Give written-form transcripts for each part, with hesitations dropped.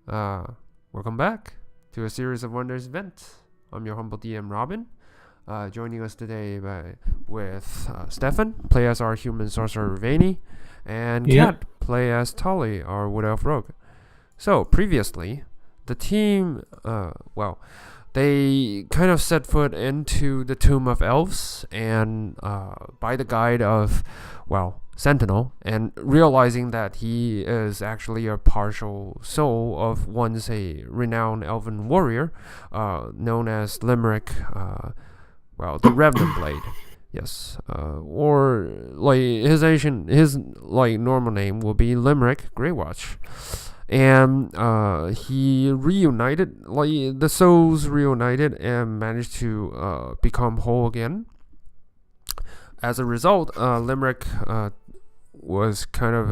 Welcome back to a series of Wonders event. I'm your humble DM Robin. Joining us today with Stefan, play as our human sorcerer Vani, and Yep. Kat, play as Tully, our wood elf rogue. So previously, the team, they kind of set foot into the Tomb of Elves, and by the guide of, Sentinel, and realizing that he is actually a partial soul of once a renowned elven warrior, known as Limerick, the Revenant Blade. Yes, or like his normal name will be Limerick Greywatch, and he reunited, like the souls reunited and managed to become whole again. As a result, Limerick was kind of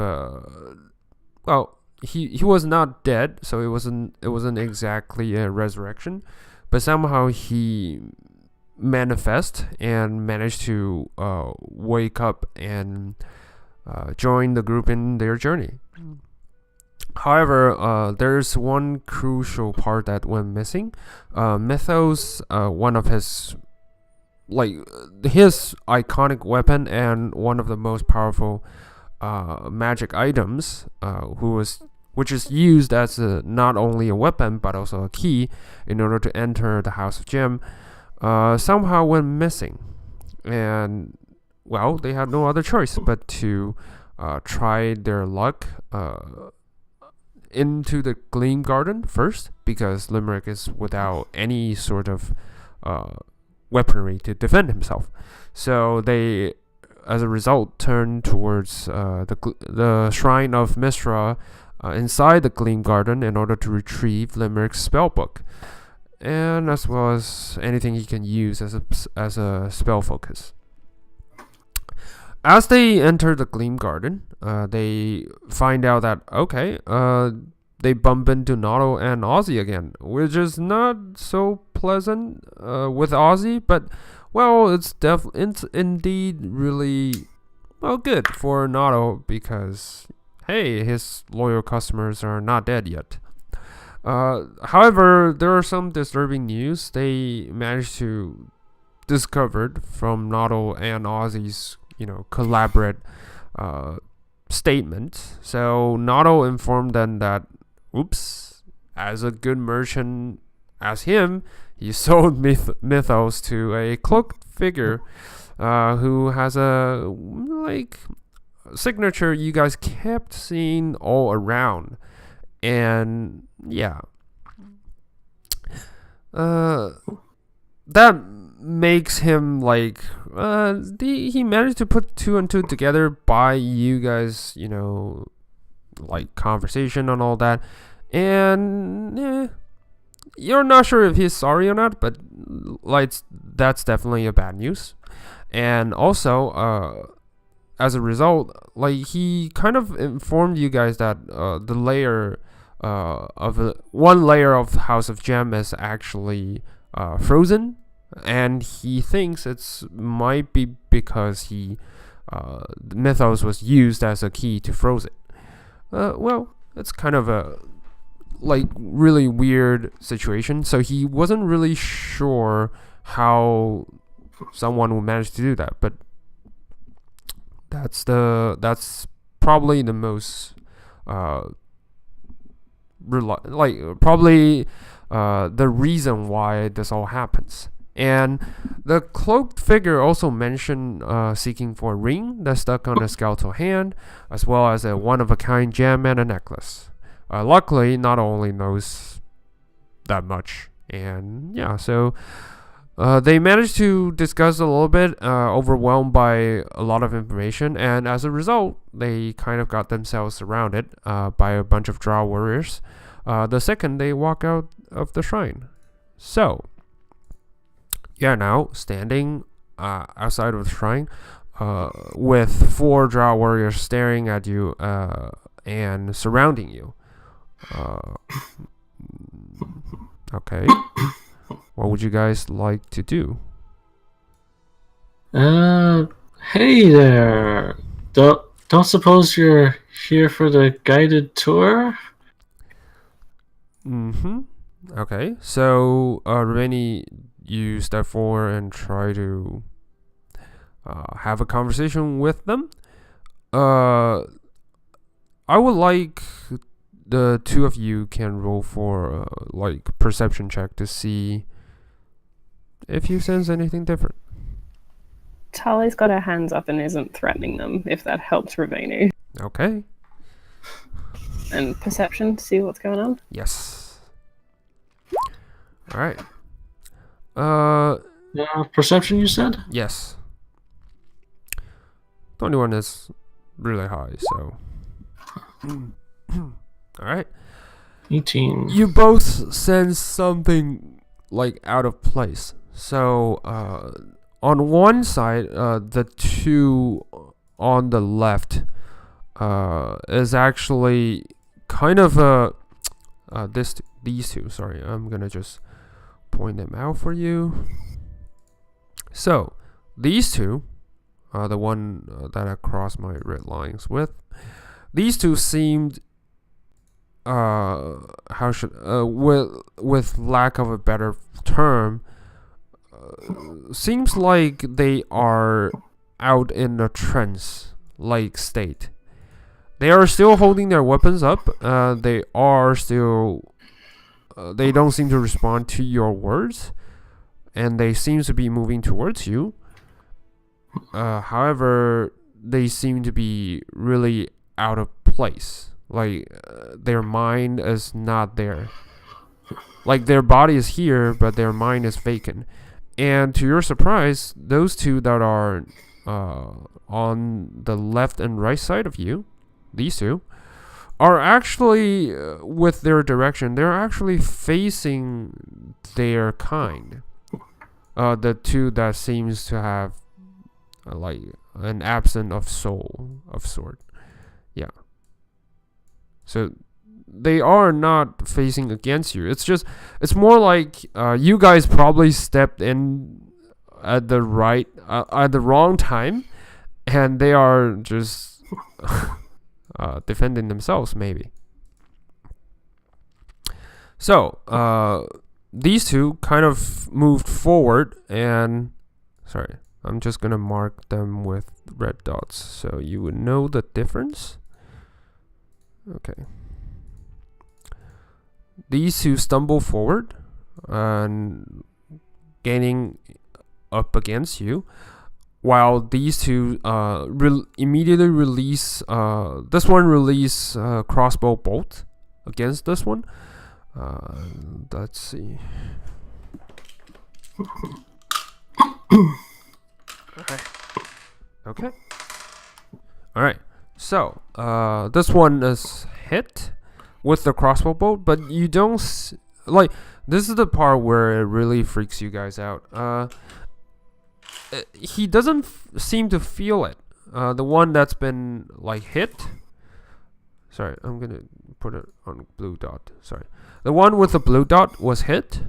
he was not dead, so it wasn't exactly a resurrection, but somehow he manifest and managed to wake up and join the group in their journey. However, there's one crucial part that went missing. Mythos, one of his his iconic weapon and one of the most powerful magic items, which is used as not only a weapon but also a key in order to enter the House of Gem, somehow went missing, and they had no other choice but to try their luck into the Gleam Garden first, because Limerick is without any sort of weaponry to defend himself. So they, as a result, turned towards the shrine of Mistra inside the Gleam Garden in order to retrieve Limerick's spellbook, and as well as anything he can use as a spell focus. As they enter the Gleam Garden, they find out that they bump into Nato and Ozzy again, which is not so pleasant with Ozzy, but it's indeed really good for Nato, because hey, his loyal customers are not dead yet. However, there are some disturbing news. They managed to discover from Nato and Ozzy's collaborate statement. So Nato informed them that, oops, as a good merchant as him, he sold Mythos to a cloaked figure who has a signature you guys kept seeing all around. And yeah, that makes him he managed to put two and two together by you guys, conversation and all that, and you're not sure if he's sorry or not, but that's definitely a bad news. And also, as a result, he kind of informed you guys that the layer one layer of House of Gem is actually frozen, and he thinks it's might be because Mythos was used as a key to froze it. It's kind of a really weird situation. So he wasn't really sure how someone would manage to do that, but that's probably the most the reason why this all happens. And the cloaked figure also mentioned seeking for a ring that's stuck on a skeletal hand, as well as a one-of-a-kind gem and a necklace. Luckily, not only knows that much, and yeah, so they managed to discuss a little bit, overwhelmed by a lot of information, and as a result, they kind of got themselves surrounded by a bunch of Drow warriors the second they walk out of the shrine. So, you're now standing outside of the shrine with 4 Drow warriors staring at you and surrounding you. Okay. What would you guys like to do? Hey there. Don't suppose you're here for the guided tour? Okay, so Rennie, you step forward and try to have a conversation with them. I would like the two of you can roll for like perception check to see if you sense anything different. Tali's got her hands up and isn't threatening them, if that helps Ravenu. Okay. And perception to see what's going on. Yes. All right. Perception, you said? Yes. 21 is really high, so. All right. 18. You both sense something like out of place. So, on one side, the two on the left is actually kind of these two. Sorry, I'm gonna just point them out for you. So, these two, the one that I crossed my red lines with, these two seemed with lack of a better term, seems like they are out in a trance like state. They are still holding their weapons up. They are still they don't seem to respond to your words, and they seem to be moving towards you. However, they seem to be really out of place. Like, their mind is not there. Like, their body is here, but their mind is vacant. And to your surprise, those two that are on the left and right side of you, these two, are actually, with their direction, they're actually facing their kind. The two that seems to have, like, an absence of soul of sort. Yeah. So they are not facing against you. It's more like you guys probably stepped in at the wrong time, and they are just defending themselves, maybe. So these two kind of moved forward, and sorry, I'm just gonna mark them with red dots so you would know the difference. Okay. These two stumble forward and gaining up against you, while these two immediately release. This one release crossbow bolt against this one. Let's see. Okay. All right. So, this one is hit with the crossbow bolt, but you don't this is the part where it really freaks you guys out. He doesn't seem to feel it. The one that's been like hit. Sorry, I'm gonna put it on blue dot. Sorry, the one with the blue dot was hit,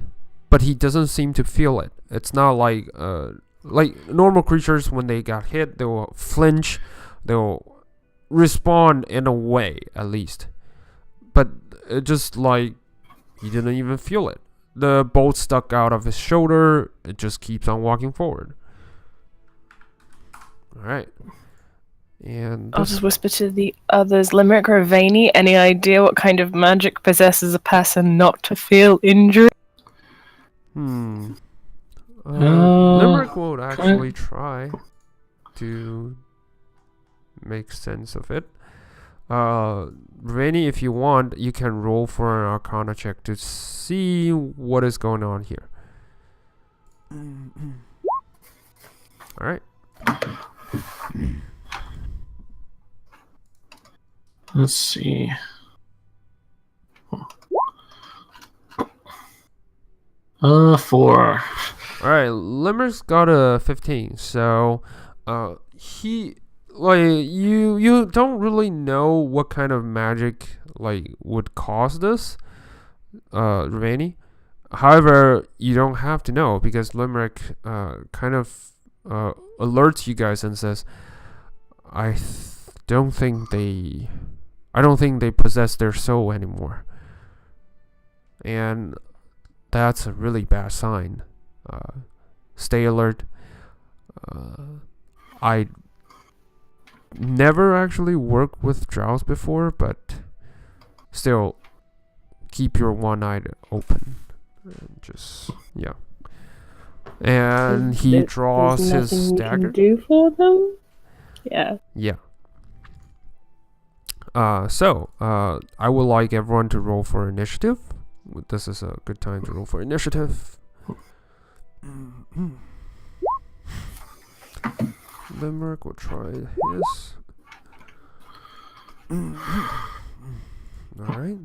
but he doesn't seem to feel it. It's not like normal creatures when they got hit, they will flinch, they'll respond in a way at least, but it just like he didn't even feel it. The bolt stuck out of his shoulder. It just keeps on walking forward. All right, and I'll just whisper to the others. Limerick or Vaney, any idea what kind of magic possesses a person not to feel injury? Limerick would actually try to make sense of it. Rainy, if you want, you can roll for an Arcana check to see what is going on here. Alright. Let's see. Four. Alright, Limerick's got a 15, so he you don't really know what kind of magic would cause this, Ravani. However, you don't have to know, because Limerick kind of alerts you guys and says, I don't think they possess their soul anymore. and that's a really bad sign. Stay alert. I never actually worked with drows before, but still keep your one eye open. And just and he draws There's his nothing dagger. you can do for them? Yeah. So I would like everyone to roll for initiative. This is a good time to roll for initiative. Limerick will try his. Alright.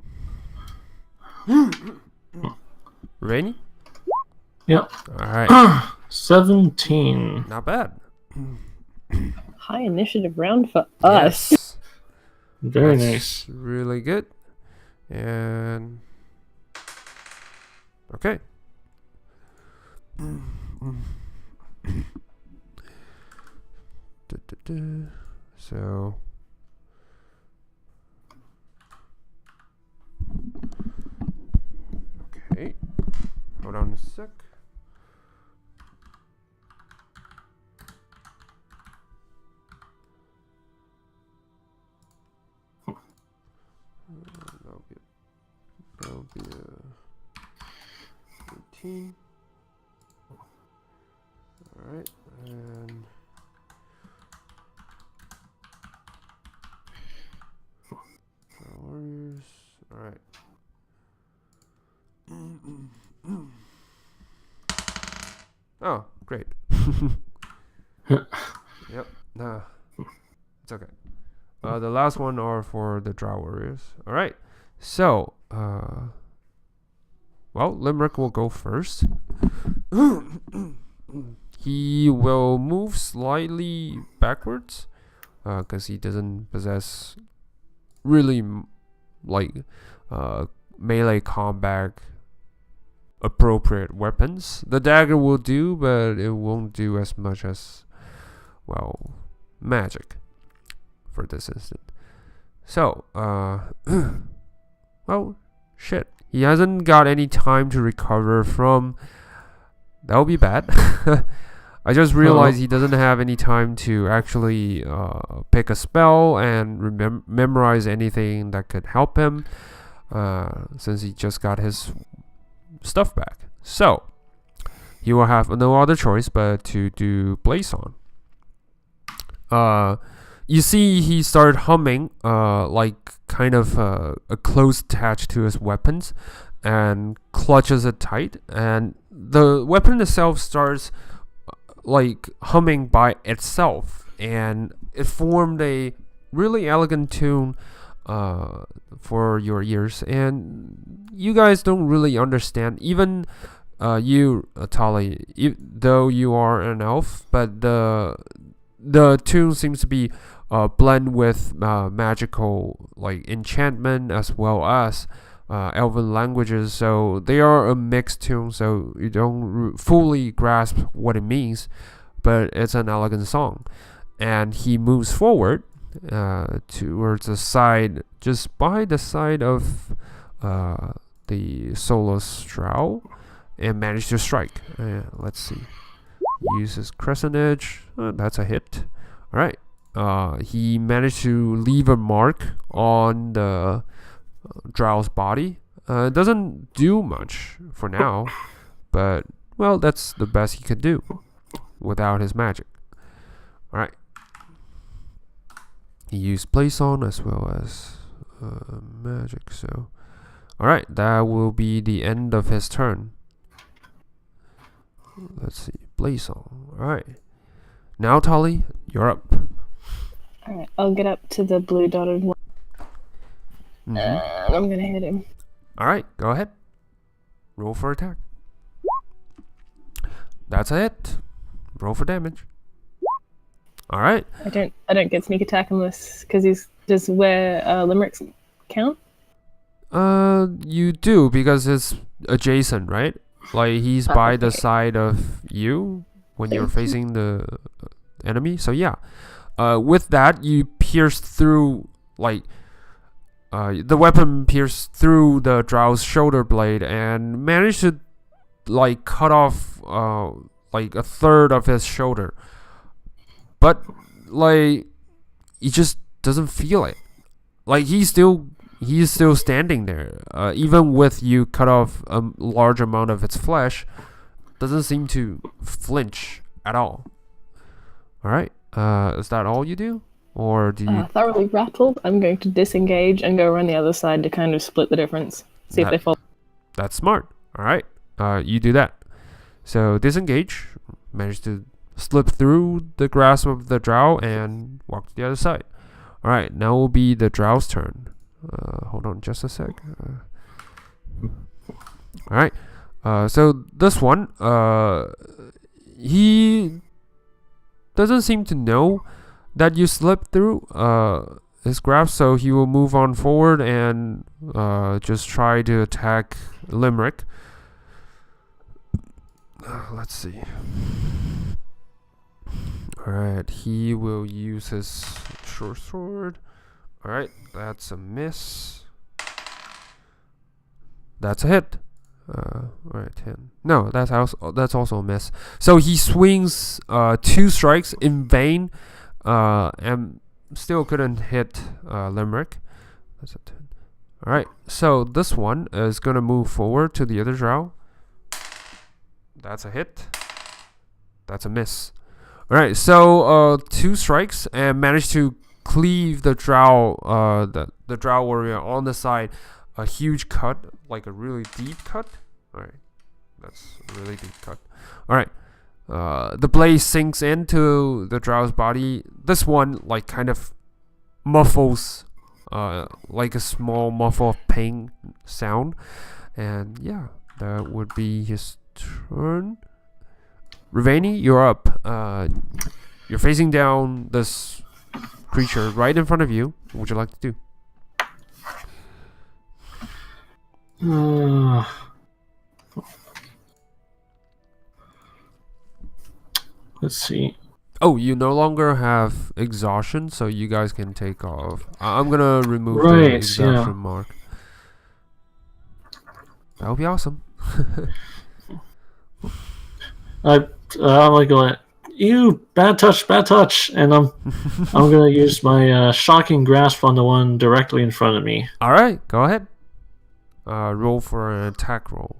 Rainy? Yep. Alright. 17. Not bad. High initiative round for us. Yes. Very That's nice. Really good. And okay. So okay. Hold on a sec. That'll be 18. Alright, and Warriors. Alright. Oh, great. Yep. Nah. It's okay. The last one are for the Drow Warriors. Alright. So, well, Limerick will go first. He will move slightly backwards, because he doesn't possess really melee combat appropriate weapons. The dagger will do, but it won't do as much as, well, magic for this instant. So, well, shit. He hasn't got any time to recover from. That would be bad. I just realized he doesn't have any time to actually pick a spell and memorize anything that could help him, since he just got his stuff back. So, he will have no other choice but to do Blaze on. You see, he started humming, like kind of a close attached to his weapons, and clutches it tight, and the weapon itself starts like humming by itself, and it formed a really elegant tune for your ears, and you guys don't really understand, even you, Tali, though you are an elf, but the tune seems to be blend with magical like enchantment as well as elven languages, so they are a mixed tune, so you don't fully grasp what it means, but it's an elegant song. And he moves forward towards the side, just by the side of the Solus Drow, and managed to strike. Let's see. Uses Crescent Edge. That's a hit. Alright. He managed to leave a mark on the Drow's body. It doesn't do much for now, but, well, that's the best he could do without his magic. Alright. He used Place On as well as magic, so. Alright, that will be the end of his turn. Let's see. Blaze On. Alright. Now, Tali, you're up. Alright, I'll get up to the blue dotted one. And I'm gonna hit him. Alright, go ahead. Roll for attack. That's a hit. Roll for damage. Alright. I don't get sneak attack unless does where limericks count? You do, because it's adjacent, right? Like, he's by the side of you when you're facing the enemy. So yeah, with that, you pierce through, like, the weapon pierced through the Drow's shoulder blade and managed to like cut off like a third of his shoulder. But like he just doesn't feel it. Like he's still standing there. Even with you cut off a large amount of its flesh, doesn't seem to flinch at all. All right. Is that all you do? Or do you... Thoroughly rattled, I'm going to disengage and go around the other side to kind of split the difference. See if they fall. That's smart. All right. You do that. So disengage, manage to slip through the grasp of the Drow and walk to the other side. All right. Now will be the Drow's turn. Hold on just a sec. All right. So this one, he doesn't seem to know that you slipped through his grasp, so he will move on forward and just try to attack Limerick. Let's see. Alright, he will use his short sword. Alright, that's a miss. That's a hit. Alright, 10. No, that's also a miss. So he swings 2 strikes in vain. And still couldn't hit Limerick. That's a 10. Alright, so this one is gonna move forward to the other Drow. That's a hit. That's a miss. Alright, so 2 strikes and managed to cleave the Drow, the Drow warrior on the side. A huge cut, like a really deep cut. Alright, that's a really deep cut. Alright. The blade sinks into the Drow's body. This one like kind of muffles like a small muffle of pain sound. And yeah, that would be his turn. Rivani, you're up. You're facing down this creature right in front of you. What would you like to do? Let's see. Oh, you no longer have exhaustion, so you guys can take off. I'm gonna remove the exhaustion mark. That would be awesome. I'm like going, ew, bad touch, and I'm gonna use my shocking grasp on the one directly in front of me. All right, go ahead. Roll for an attack roll.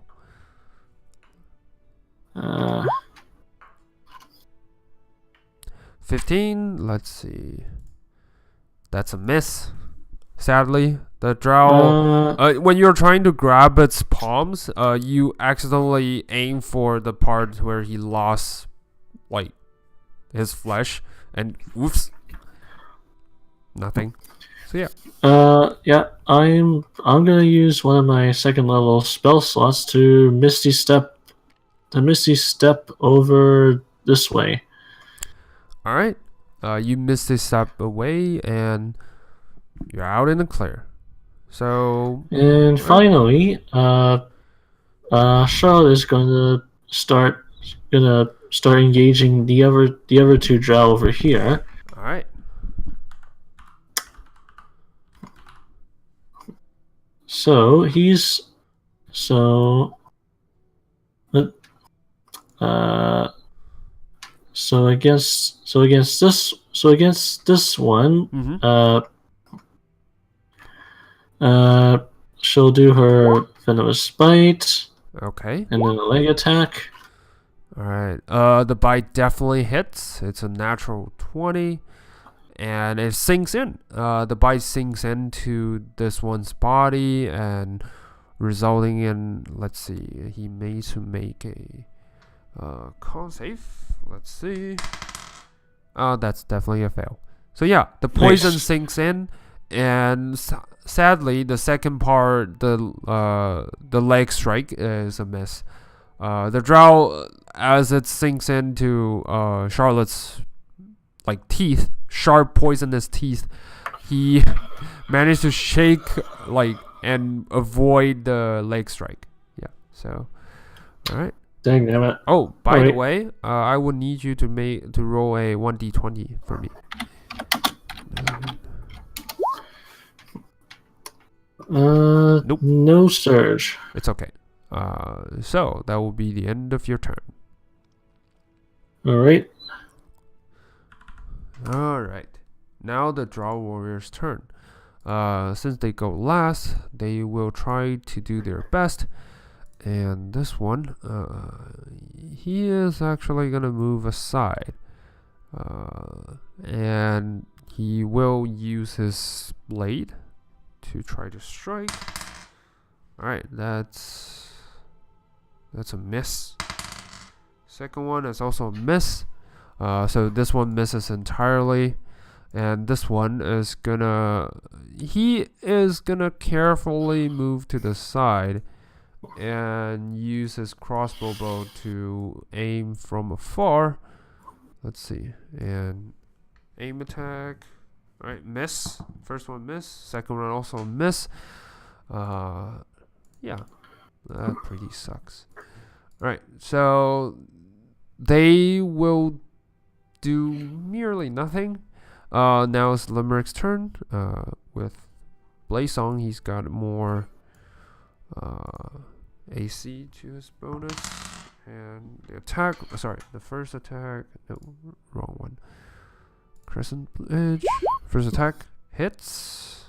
15. Let's see. That's a miss. Sadly, the Drow. When you're trying to grab its palms, you accidentally aim for the part where he lost, like, his flesh, and whoops, nothing. So yeah. I'm gonna use one of my 2nd level spell slots to Misty Step over this way. All right. You Misty Step away, and you're out in the clear. So. And finally, Charlotte is gonna start engaging the other 2 Drow over here. All right. So against this one, she'll do her venomous bite. Okay. And then a leg attack. All right. The bite definitely hits. It's a natural 20. And it sinks in. The bite sinks into this one's body and resulting in, let's see, he needs to make a con save. Let's see. That's definitely a fail. So yeah, the poison sinks in, and sadly, the second part, the leg strike, is a miss. The Drow, as it sinks into Charlotte's like teeth, sharp poisonous teeth, he managed to shake like and avoid the leg strike. Yeah. So, all right. Dang damn it! Oh, by the way, I would need you to roll a 1d20 for me. Nope. No surge. It's okay. So that will be the end of your turn. All right. All right. Now the Draw Warrior's turn. Since they go last, they will try to do their best. And this one, he is actually gonna move aside. And he will use his blade to try to strike. Alright, that's a miss. Second one is also a miss. So this one misses entirely. And this one is he is gonna carefully move to the side and use his crossbow bow to aim from afar. Let's see. And aim attack. Alright, miss. First one miss. Second one also miss. Yeah. That pretty sucks. Alright, so they will do nearly nothing. Now it's Limerick's turn. With Blazesong, he's got more AC to his bonus. And the attack, the first attack, no, wrong one. Crescent Edge. First attack hits.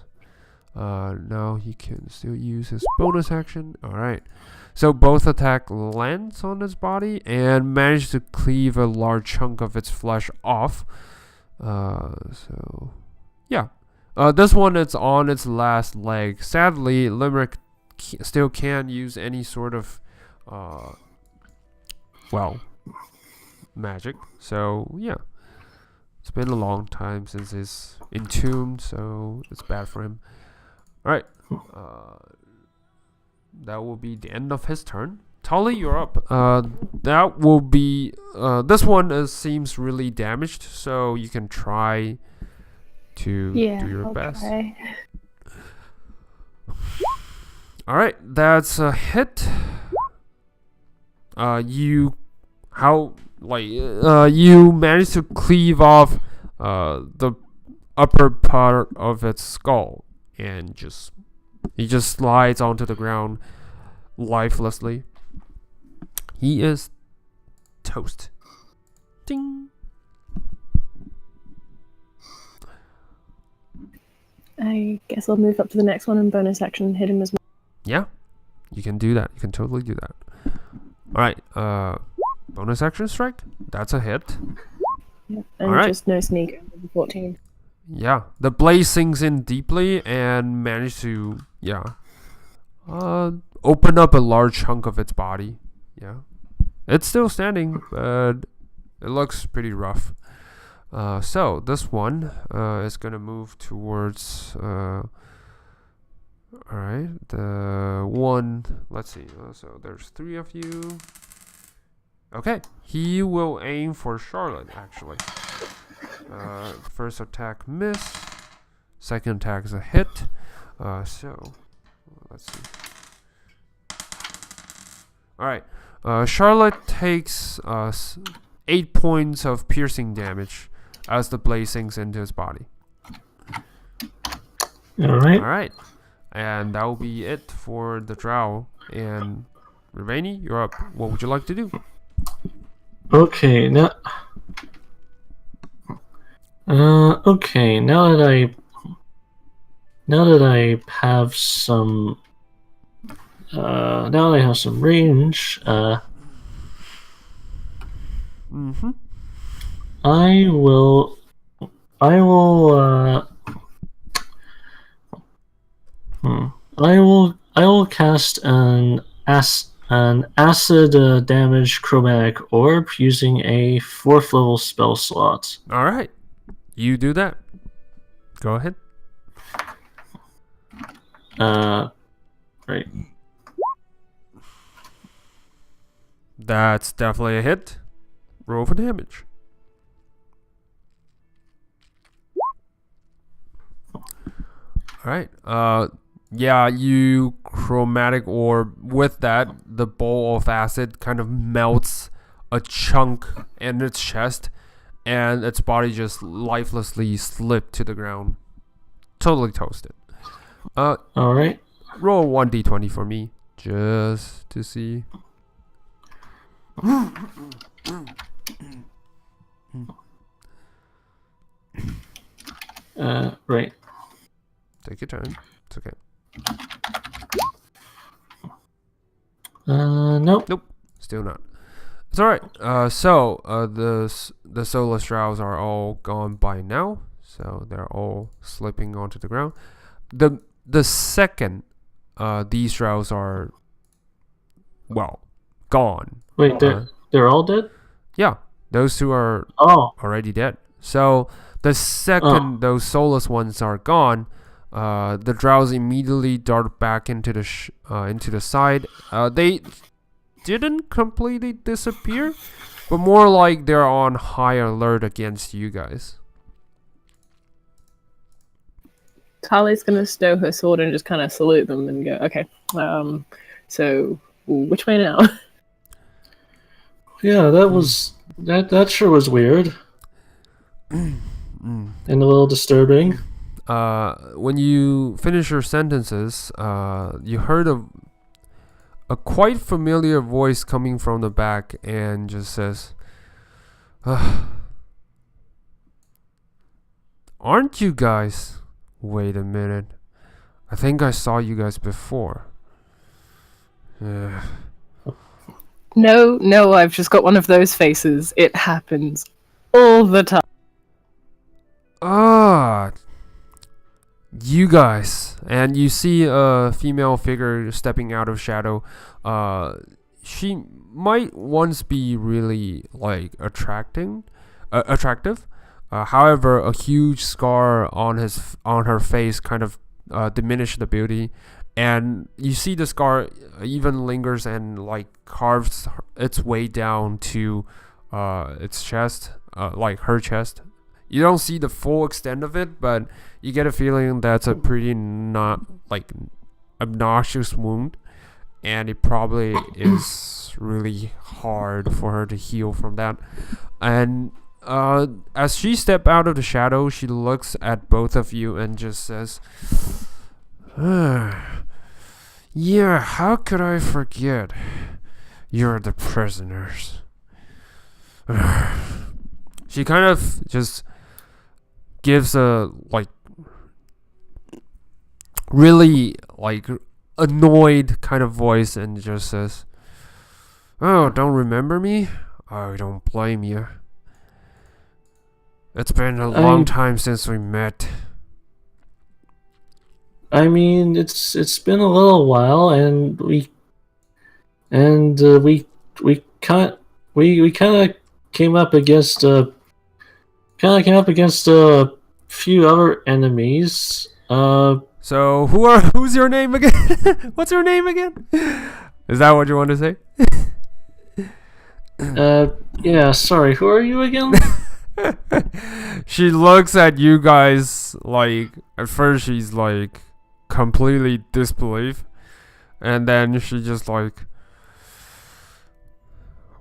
Now he can still use his bonus action. Alright. So both attack lands on his body and manage to cleave a large chunk of its flesh off. So yeah. This one it's on its last leg. Sadly, Limerick still can't use any sort of magic. So yeah. It's been a long time since he's entombed, so it's bad for him. Alright. That will be the end of his turn. Tully, you're up. That will be this one seems really damaged, so you can try to do your best. Try. Alright, that's a hit. You managed to cleave off the upper part of its skull, and he just slides onto the ground lifelessly. He is toast. Ding. I guess I'll move up to the next one and bonus action and hit him as well. Yeah, you can do that. You can totally do that. Alright, bonus action strike. That's a hit. Yeah. And just no sneak over 14. Yeah, the blade sinks in deeply and managed to, open up a large chunk of its body. Yeah. It's still standing, but it looks pretty rough. So this one is going to move towards, alright, the one, let's see, so there's 3 of you. Okay, he will aim for Charlotte, actually. First attack miss. Second attack is a hit. So let's see. Alright. Charlotte takes 8 points of piercing damage as the blade sinks into his body. Alright. And that will be it for the drow. And Ravani, you're up. What would you like to do? Okay, now that I have some range, I will cast an acid damage chromatic orb using a 4th level spell slot. Alright. You do that. Go ahead. Right. That's definitely a hit. Roll for damage. Alright. Yeah, you chromatic orb. With that, the bowl of acid kind of melts a chunk in its chest, and its body just lifelessly slipped to the ground. Totally toasted. Alright. roll 1d20 for me, just to see. Right. Take your turn. It's okay. Nope. Nope. Still not. It's alright. The soulless drows are all gone by now, so they're all slipping onto the ground. The second these drows are gone. Wait, they're all dead? Yeah, those two are already dead. So the second those soulless ones are gone, the drows immediately dart back into the side. They didn't completely disappear, but more like they're on high alert against you guys. Tali's gonna stow her sword and just kind of salute them and go, okay, so which way now? Yeah, that sure was weird. And a little disturbing. When you finish your sentences, you heard a quite familiar voice coming from the back and just says, aren't you guys? Wait a minute. I think I saw you guys before. No, I've just got one of those faces. It happens all the time. You guys. And you see a female figure stepping out of shadow. She might once be really like attractive. However, a huge scar on her face kind of diminished the beauty, and you see the scar even lingers and like carves its way down to its chest, like her chest. You don't see the full extent of it, but you get a feeling that's a pretty not like obnoxious wound, and it probably is really hard for her to heal from that. And as she steps out of the shadow, she looks at both of you and just says, yeah, how could I forget? You're the prisoners. She kind of just gives a like really like annoyed kind of voice and just says, oh, don't remember me? I don't blame you. It's been a long time since we met. I mean, it's been a little while, and we kind of came up against a few other enemies. So who's your name again? What's your name again? Is that what you want to say? Yeah. Sorry. Who are you again? She looks at you guys like at first she's like completely disbelief, and then she just like,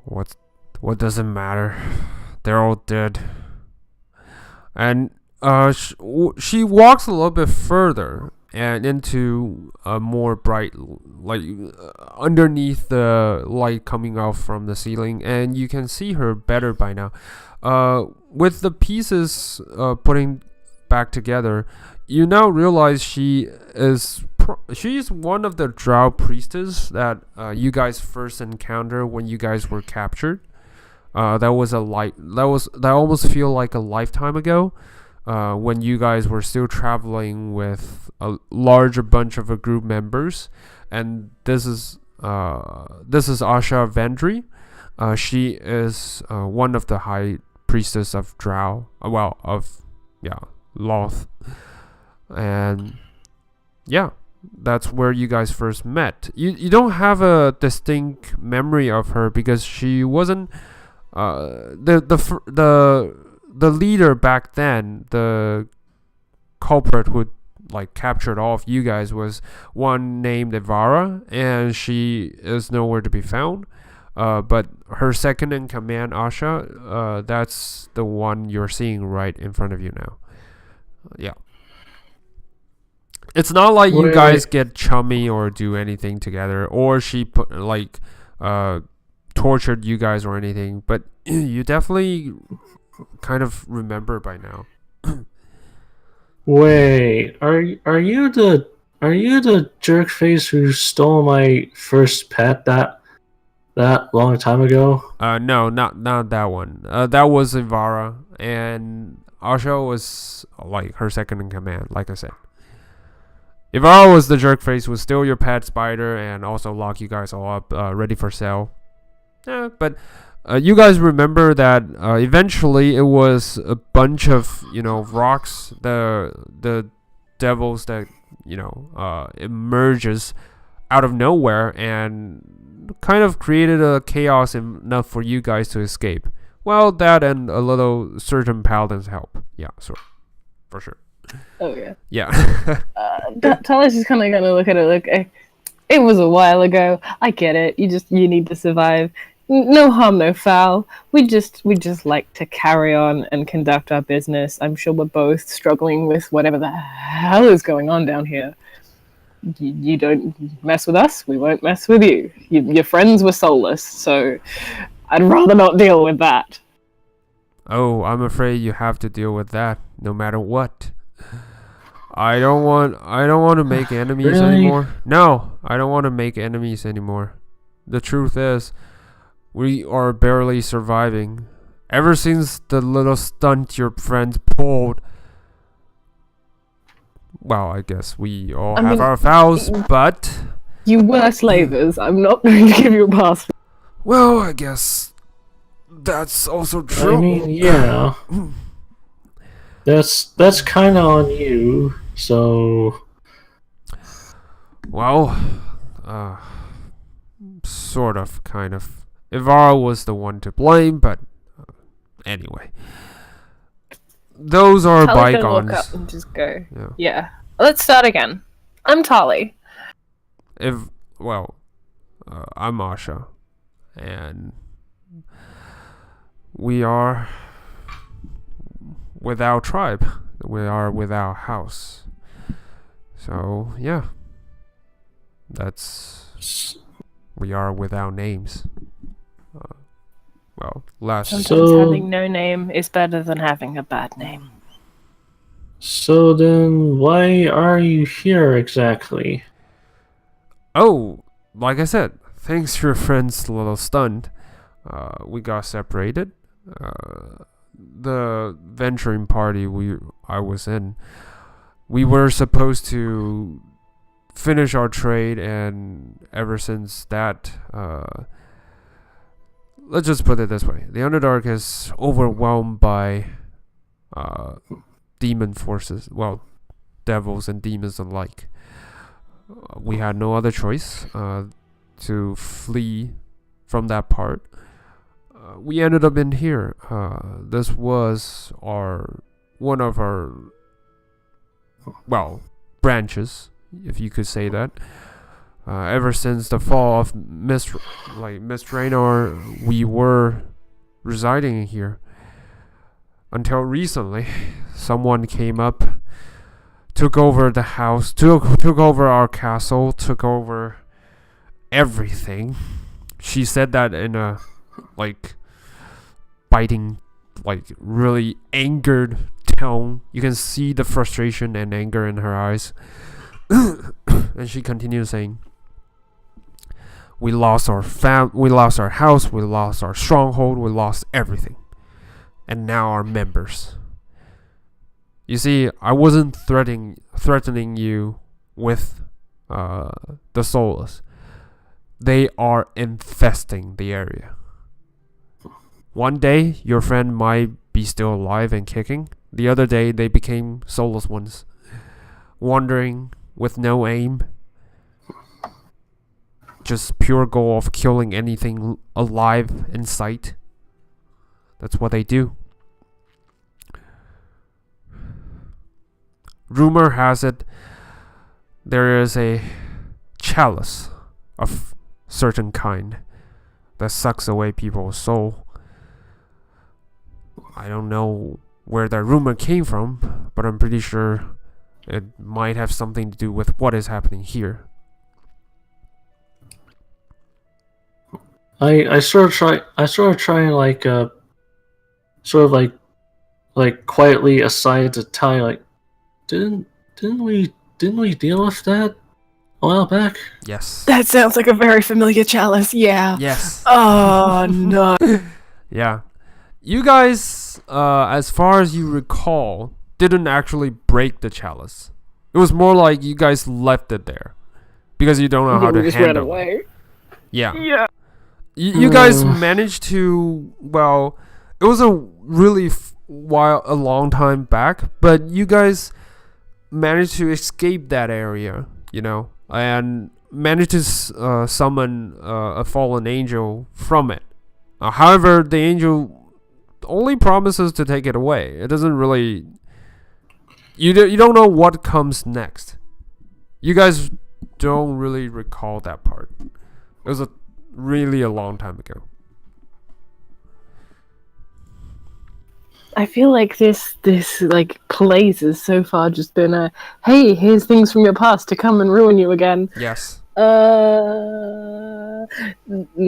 what does it matter? They're all dead. And she walks a little bit further and into a more bright like underneath the light coming out from the ceiling, and you can see her better by now. With the putting back together, you now realize she's one of the drow priestess that you guys first encountered when you guys were captured. That almost feel like a lifetime ago, when you guys were still traveling with a larger bunch of a group members. And this is Asha Vendry. She is one of the high priestess of Drow, Loth, and yeah, that's where you guys first met. You don't have a distinct memory of her because she wasn't the leader back then. The culprit who like captured all of you guys was one named Ivara, and she is nowhere to be found. But her second in command, Asha, that's the one you're seeing right in front of you now. Yeah. It's not like you Wait. guys get chummy or do anything together, or she tortured you guys or anything. But you definitely kind of remember by now. Wait, are you the jerk face who stole my first pet that long time ago? No, not that one. That was Ivara, and Asha was like her second in command. Like I said, Ivara was the jerk face, who steal your pet spider and also lock you guys all up, ready for sale. Yeah, but you guys remember that eventually it was a bunch of rocks, the devils that emerges out of nowhere and kind of created a chaos enough for you guys to escape. Well, that and a little certain paladins help. Yeah, for sure. Oh yeah. Yeah. Talis is kind of gonna look at it like, it was a while ago. I get it. You need to survive. No harm, no foul. We just like to carry on and conduct our business. I'm sure we're both struggling with whatever the hell is going on down here. You don't mess with us, we won't mess with you. Your friends were soulless, so I'd rather not deal with that. Oh, I'm afraid you have to deal with that no matter what. I don't want to make enemies Really? anymore. No, I don't want to make enemies anymore. The truth is, we are barely surviving. Ever since the little stunt your friends pulled. Well, I guess we all have our fouls, but... You were slavers. I'm not going to give you a pass. Well, I guess that's also true. I mean, yeah. That's kind of on you, so... Well, sort of, kind of. Ivara was the one to blame, but anyway. Those are Tali's bygones. gonna look up and just go, yeah. Let's start again. I'm Tali. I'm Asha, and we are without tribe. We are without house. So yeah, we are without names. Sometimes having no name is better than having a bad name. So then, why are you here exactly? Oh, like I said, thanks to your friend's little stunt, we got separated. The venturing party I was in, we were supposed to finish our trade, and ever since that, let's just put it this way: the Underdark is overwhelmed by demon forces. Well, devils and demons alike. We had no other choice to flee from that part. We ended up in here. This was one of our branches, if you could say that. Ever since the fall of Miss Drannor, we were residing here. Until recently, someone came up, took over the house, took over our castle, took over everything. She said that in a biting, really angered tone. You can see the frustration and anger in her eyes. And she continued saying, we lost our we lost our house, we lost our stronghold, we lost everything. And now our members. You see, I wasn't threatening you with the soulless. They are infesting the area. One day, your friend might be still alive and kicking. The other day, they became soulless ones, wandering with no aim. Just pure goal of killing anything alive in sight. That's what they do. Rumor has it there is a chalice of certain kind that sucks away people's soul. I don't know where that rumor came from, but I'm pretty sure It might have something to do with what is happening here. I sort of try and like sort of like quietly aside to Ty, like didn't we deal with that a while back? Yes. That sounds like a very familiar chalice. Yeah. Yes. Oh no. Yeah. You guys, as far as you recall, didn't actually break the chalice. It was more like you guys left it there because you don't know how to just ran handle it. away. Yeah. Yeah. You guys managed to, well, it was a really a long time back, but you guys managed to escape that area, you know, and managed to summon a fallen angel from it. However, the angel only promises to take it away. It doesn't really... You don't know what comes next. You guys don't really recall that part. It was really a long time ago. I feel like this like place has so far just been a hey, here's things from your past to come and ruin you again. Yes.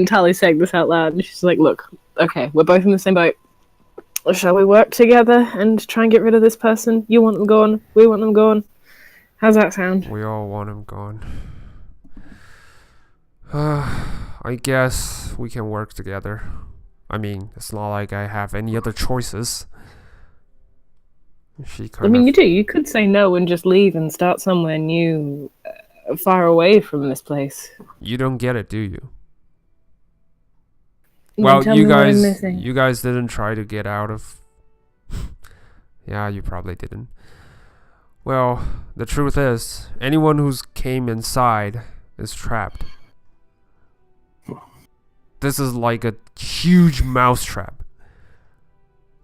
Tally's saying this out loud, and she's like, "Look, okay, we're both in the same boat. Shall we work together and try and get rid of this person? You want them gone, we want them gone. How's that sound?" We all want him gone. I guess we can work together. I mean, it's not like I have any other choices. I mean, you do. You could say no and just leave and start somewhere new, far away from this place. You don't get it, do you? You Well, tell you me what I'm guys, missing. you guys didn't try to get out of. Yeah, you probably didn't. Well, the truth is, anyone who's came inside is trapped. This is like a huge mousetrap.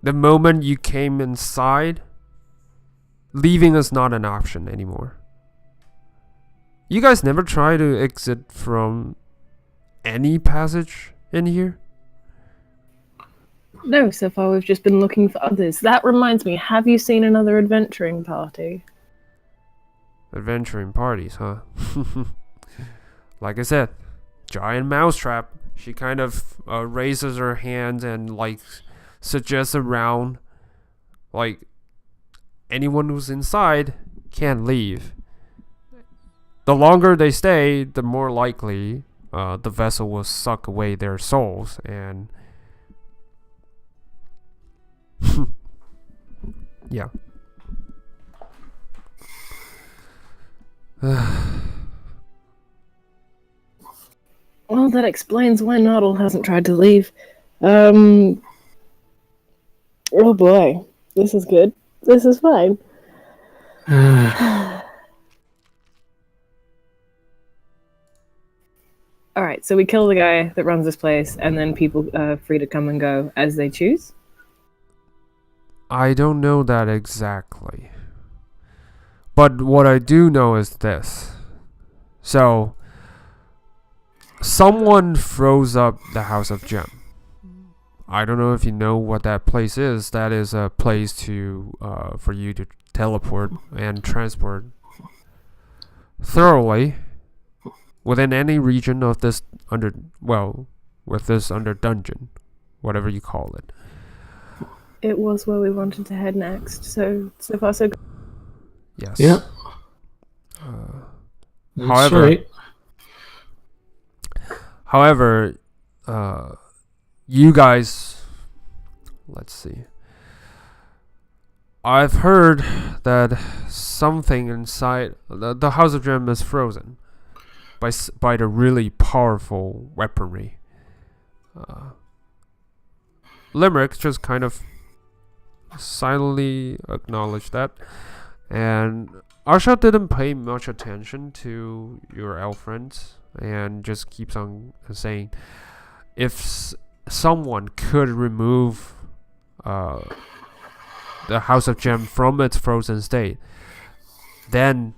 The moment you came inside, leaving is not an option anymore. You guys never try to exit from any passage in here? No, so far we've just been looking for others. That reminds me, have you seen another adventuring party? Adventuring parties, huh? Like I said, giant mousetrap. She kind of raises her hands and like suggests around, like anyone who's inside can't leave. The longer they stay, the more likely the vessel will suck away their souls, and yeah. Well, that explains why Noddle hasn't tried to leave. Oh boy. This is good. This is fine. Alright, so we kill the guy that runs this place, and then people are free to come and go as they choose? I don't know that exactly. But what I do know is this. So, someone froze up the House of Gem. I don't know if you know what that place is. That is a place to for you to teleport and transport thoroughly within any region of this with this under dungeon, whatever you call it. It was where we wanted to head next, so far so good. Yes. Yeah. That's However, right. However, you guys, let's see. I've heard that something inside the House of Gem is frozen by the really powerful weaponry. Limerick just kind of silently acknowledged that, and Arsha didn't pay much attention to your elf friends and just keeps on saying, if someone could remove the House of Gem from its frozen state, then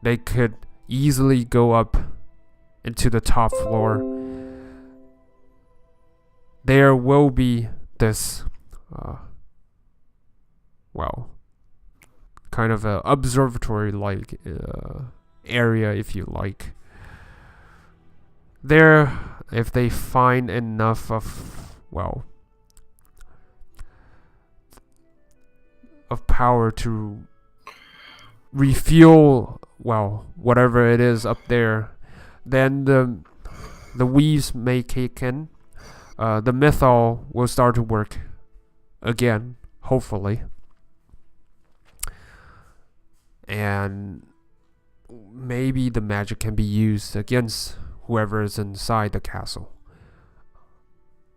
they could easily go up into the top floor. There will be this kind kind of a observatory like area, if you like. There, if they find enough of power to refuel whatever it is up there, then the weaves may kick in. The mythal will start to work again, hopefully, and maybe the magic can be used against whoever is inside the castle.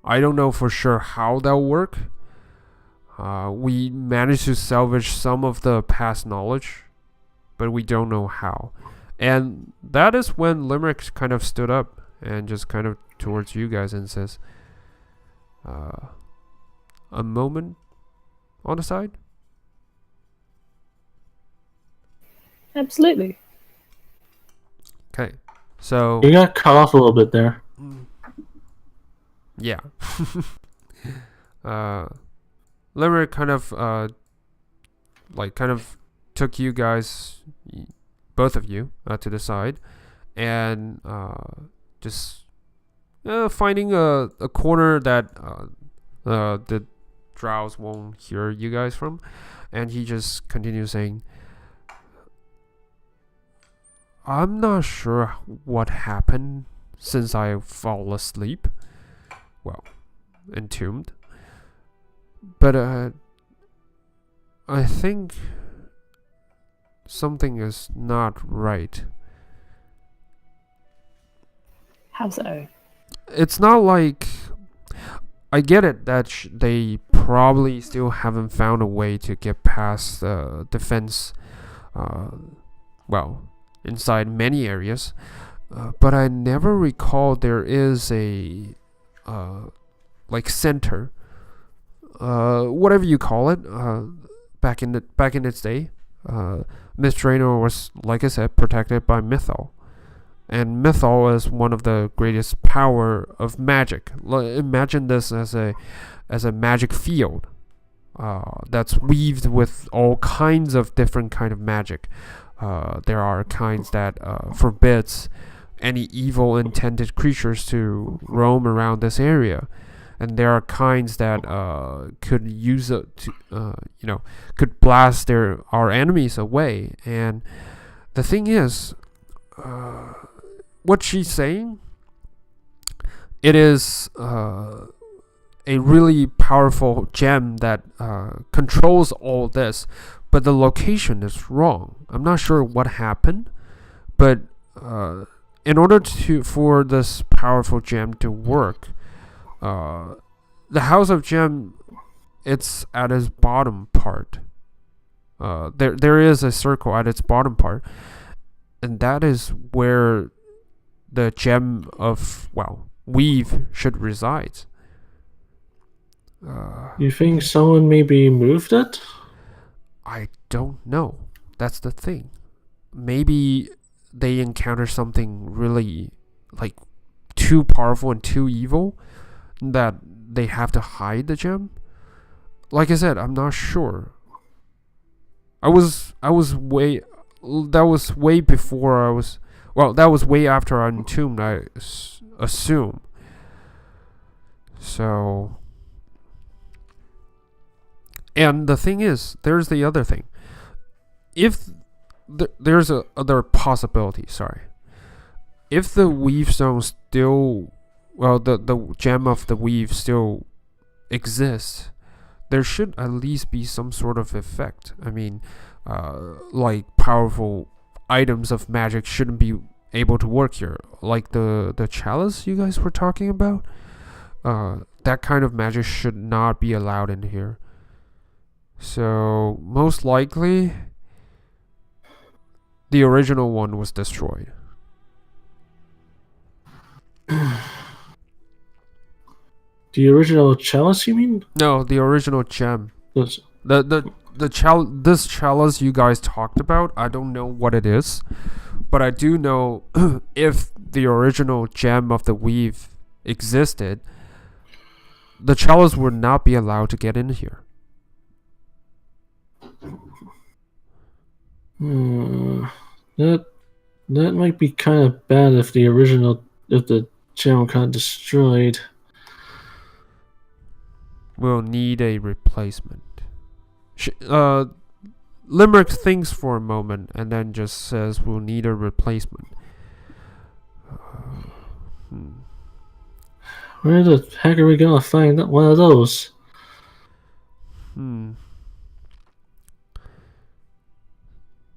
I don't know for sure how that'll work. We managed to salvage some of the past knowledge, but we don't know how. And that is when Limerick kind of stood up and just kind of towards you guys and says, a moment on the side? Absolutely. Okay, so... You got cut off a little bit there. Yeah. Limerick kind of took you guys, both of you, to the side, and just finding a corner that the drows won't hear you guys from, and he just continues saying, I'm not sure what happened since I fall asleep. Well, entombed. But I think something is not right. How so? It's not like... I get it that they probably still haven't found a way to get past the defense, inside many areas. But I never recall there is a, center, whatever you call it, back in its day. Miss Drannor was, like I said, protected by Mythal. And Mythal is one of the greatest power of magic. Imagine this as a magic field that's weaved with all kinds of different kind of magic. There are kinds that forbids any evil intended creatures to roam around this area, and there are kinds that could use it to, could blast our enemies away. And the thing is, what she's saying, it is a really powerful gem that controls all this, but the location is wrong. I'm not sure what happened, but in order for this powerful gem to work, the House of Gem, it's at its bottom part. There is a circle at its bottom part, and that is where the gem of weave should reside. You think someone maybe moved it? I don't know. That's the thing. Maybe they encounter something really too powerful and too evil that they have to hide the gem. Like I said, I'm not sure. That was way before I was... that was way after I entombed, I assume. So... And the thing is, there's the other thing. If there's a other possibility, if the weave stone still... the gem of the weave still exists, there should at least be some sort of effect. I mean, powerful items of magic shouldn't be able to work here. Like the chalice you guys were talking about, that kind of magic should not be allowed in here. So most likely the original one was destroyed. The original chalice, you mean? No, the original gem. Yes. This chalice you guys talked about, I don't know what it is, but I do know if the original gem of the weave existed, the chalice would not be allowed to get in here. Hmm. That that might be kind of bad if the gem got destroyed. We'll need a replacement. Limerick thinks for a moment and then just says we'll need a replacement. Where the heck are we gonna find one of those?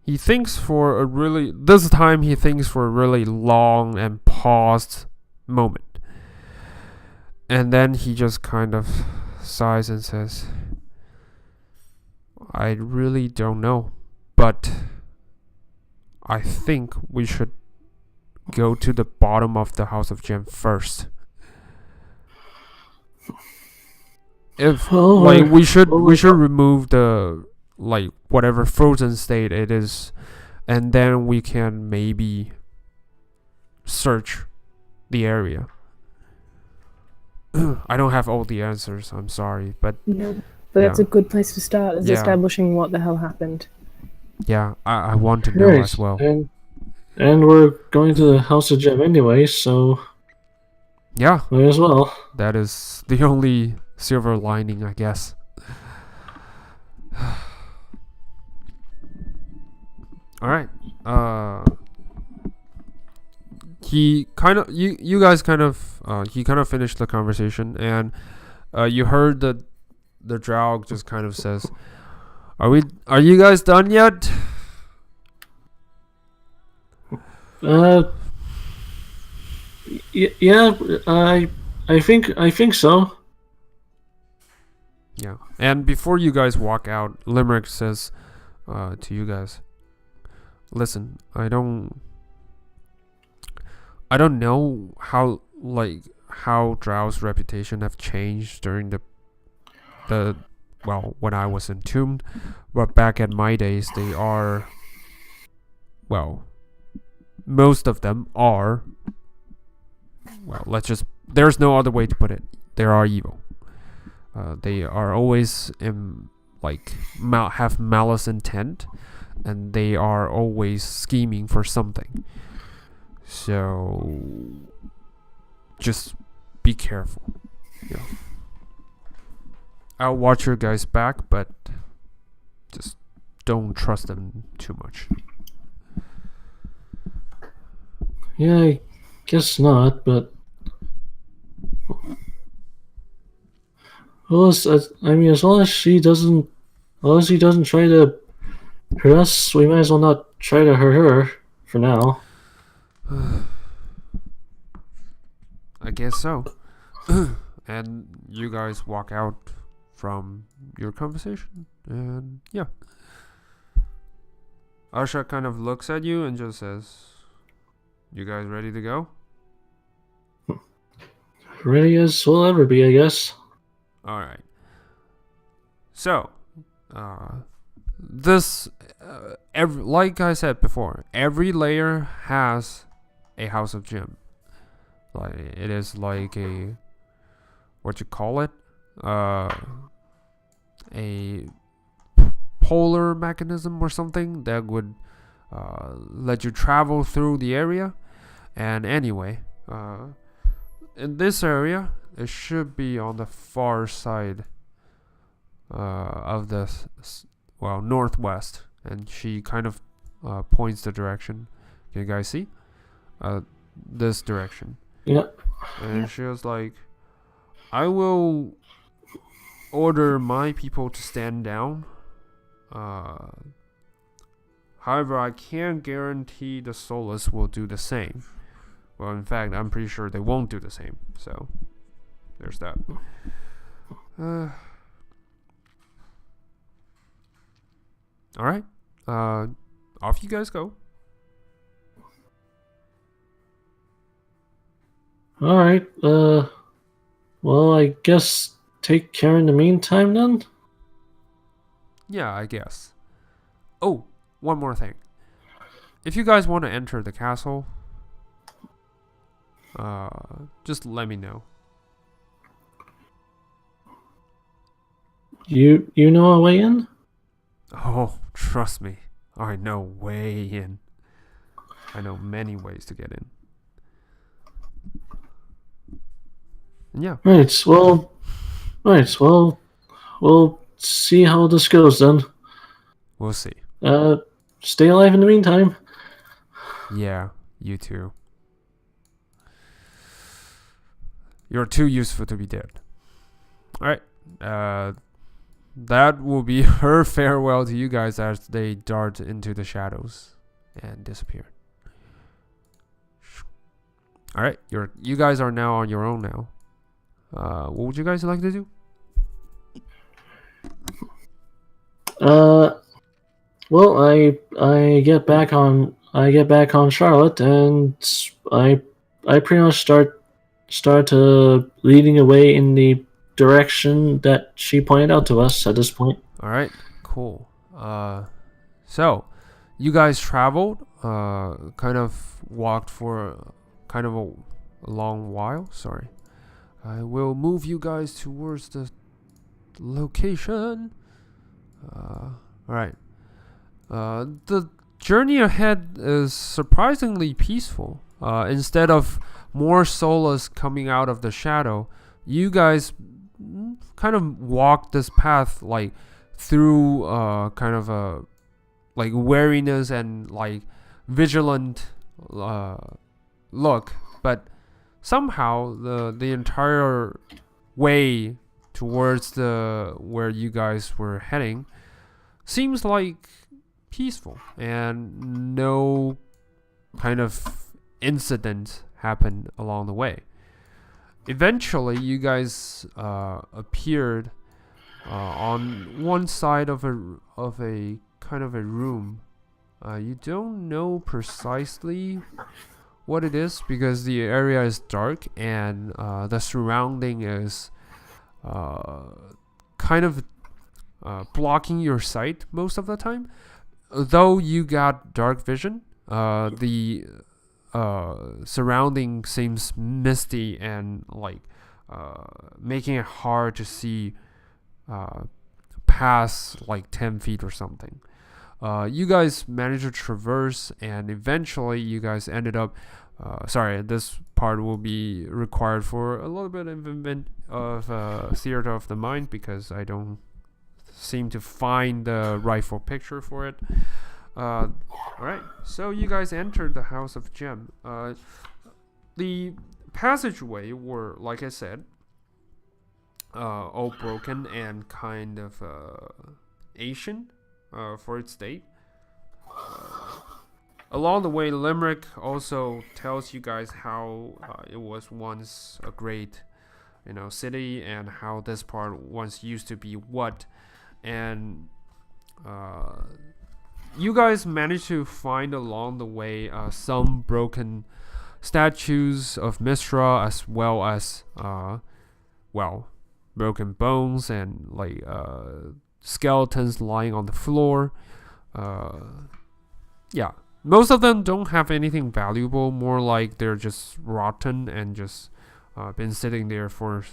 He thinks for a really... This time he thinks for a really long and paused moment. And then he just kind of sighs and says, I really don't know, but I think we should go to the bottom of the House of Gem first. If we should remove the whatever frozen state it is, and then we can maybe search the area. I don't have all the answers, I'm sorry, but no, but that's a good place to start, is establishing what the hell happened. Yeah, I want to know as well. And we're going to the House of Gem anyway, so yeah, might as well. That is the only silver lining, I guess. All right. He kind of you guys kind of he kind of finished the conversation, and you heard the drow just kind of says, Are you guys done yet? Yeah, I think so. Yeah. And before you guys walk out, Limerick says to you guys, listen, I don't know how Drow's reputation have changed during the when I was entombed, but back at my days they are, most of them are, there's no other way to put it, they are evil. They are always have malice intent, and they are always scheming for something. So just be careful. Yeah. I'll watch your guys back, but just don't trust them too much. Yeah, I guess not, but as long as he doesn't try to hurt us, we might as well not try to hurt her for now. I guess so. And you guys walk out from your conversation, and yeah. Asha kind of looks at you and just says, you guys ready to go? Ready as we'll ever be, I guess. Alright. So, this, like I said before, every layer has a House of Gem. It is like a, what you call it? A polar mechanism or something that would let you travel through the area. And anyway, in this area, it should be on the far side of the northwest, and she kind of points the direction. Can you guys see? This direction. Yeah. And she was like, I will order my people to stand down. However, I can't guarantee the Solus will do the same. Well, in fact, I'm pretty sure they won't do the same. So, there's that. Alright. Off you guys go. Alright, well, I guess take care in the meantime then? Yeah, I guess. Oh, one more thing. If you guys want to enter the castle, just let me know. You know a way in? Oh, trust me. I know way in. I know many ways to get in. And yeah. Right. Well. We'll see how this goes then. We'll see. Stay alive in the meantime. Yeah, you too. You're too useful to be dead. Alright. That will be her farewell to you guys as they dart into the shadows and disappear. Alright, you guys are now on your own now. What would you guys like to do? Well, I get back on Charlotte, and I pretty much start leading away in the direction that she pointed out to us at this point. All right, cool. So you guys traveled, kind of walked for kind of a long while. Sorry, I will move you guys towards the location. All right. The journey ahead is surprisingly peaceful. Instead of more souls coming out of the shadow, you guys kind of walk this path like through kind of a like wariness and like vigilant look, but somehow the entire way towards the where you guys were heading seems like peaceful and no kind of incident happened along the way. Eventually, you guys appeared on one side of a kind of a room. You don't know precisely what it is because the area is dark and the surrounding is kind of blocking your sight most of the time. Though you got dark vision, the surrounding seems misty and like making it hard to see past like 10 feet or something. You guys managed to traverse, and eventually you guys ended up sorry, this part will be required for a little bit of theater of the mind because I don't seem to find the rightful picture for it. Alright, so you guys entered the House of Gem. The passageway were, like I said, all broken and kind of Asian for its date. Along the way, Limerick also tells you guys how it was once a great, city, and how this part once used to be what. And you guys managed to find along the way some broken statues of Mistra, as well as broken bones and like skeletons lying on the floor. Yeah, most of them don't have anything valuable, more like they're just rotten and just been sitting there for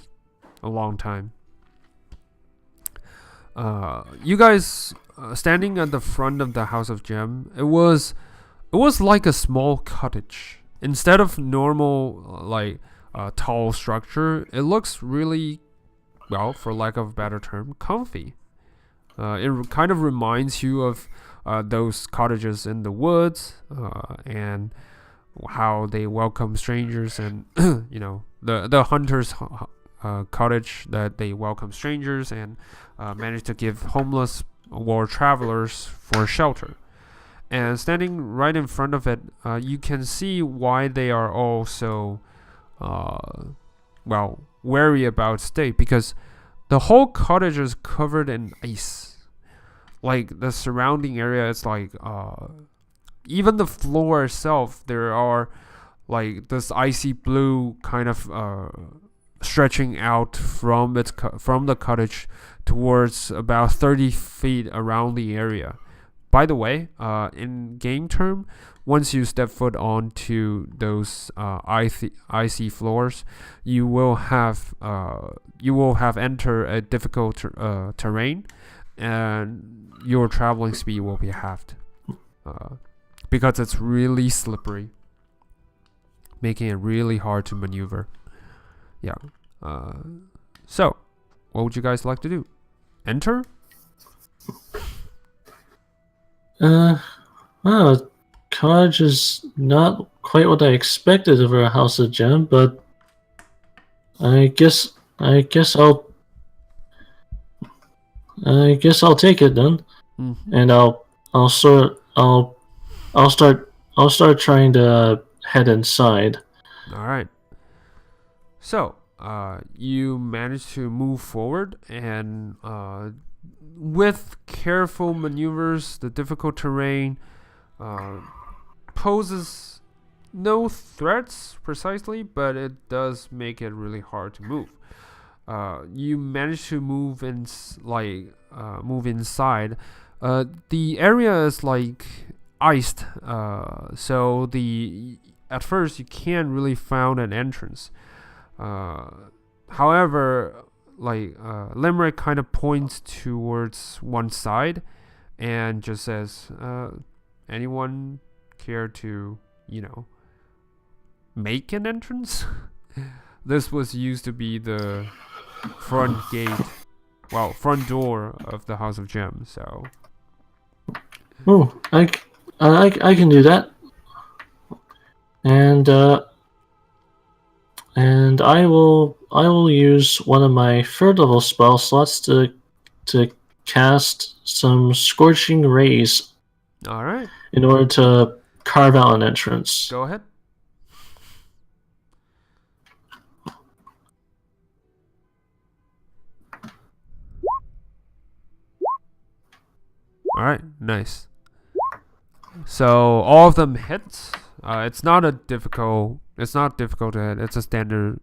a long time. You guys standing at the front of the House of Gem, it was like a small cottage. Instead of normal like tall structure, it looks really, well, for lack of a better term, comfy. It kind of reminds you of those cottages in the woods and how they welcome strangers, and the hunters cottage that they welcome strangers and manage to give homeless war travelers for shelter. And standing right in front of it, you can see why they are all so wary about stay, because the whole cottage is covered in ice. Like the surrounding area is like even the floor itself, there are like this icy blue kind of stretching out from the cottage towards about 30 feet around the area. By the way, in game term, once you step foot onto those icy floors, you will have entered a difficult terrain, and your traveling speed will be halved. because it's really slippery, making it really hard to maneuver. Yeah. So, what would you guys like to do? Enter? Well, College is not quite what I expected of a House of Gem, but I guess I'll take it then, and I'll start trying to head inside. All right. So, you manage to move forward, and with careful maneuvers, the difficult terrain poses no threats precisely, but it does make it really hard to move. You manage to move move inside. The area is like iced, so at first you can't really find an entrance. However, Limerick kind of points towards one side and just says, anyone care to, make an entrance? This was used to be the front door of the House of Gem, so. Oh, I can do that. And I will use one of my third level spell slots to cast some scorching rays. All right. In order to carve out an entrance. Go ahead. All right, nice. So all of them hits. It's not difficult to hit. It's a standard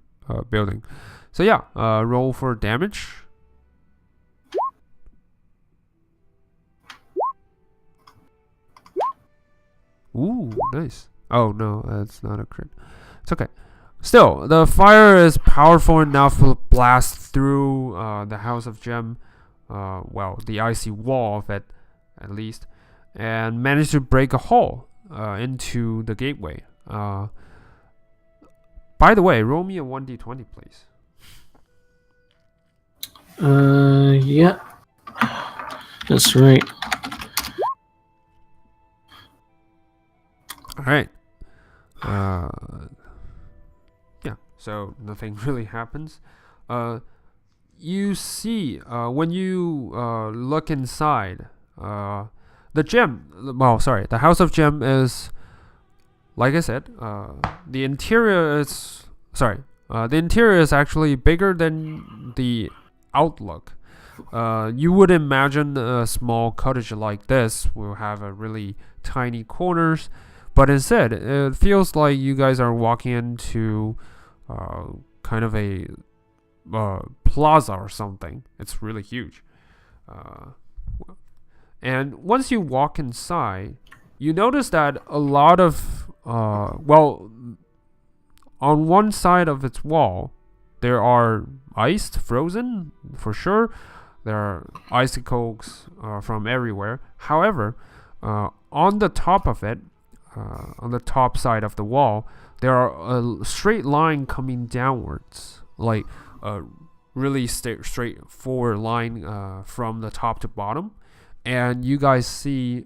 building. So yeah, roll for damage. Ooh, nice. Oh no, that's not a crit. It's okay. Still, the fire is powerful enough to blast through the House of Gem. The icy wall of it, at least, and manage to break a hole into the gateway. By the way, roll me a 1d20, please. Yeah. That's right. All right. Yeah. So nothing really happens. You see, when you look inside, the House of Gem is, like I said, the interior is actually bigger than the outlook. You would imagine a small cottage like this will have a really tiny corners, but instead it feels like you guys are walking into kind of a plaza or something. It's really huge. And once you walk inside, you notice that a lot of on one side of its wall there are frozen for sure. There are icicles from everywhere. However, on the top of it, on the top side of the wall, there are a straight line coming downwards, like a really straightforward line from the top to bottom. And you guys see,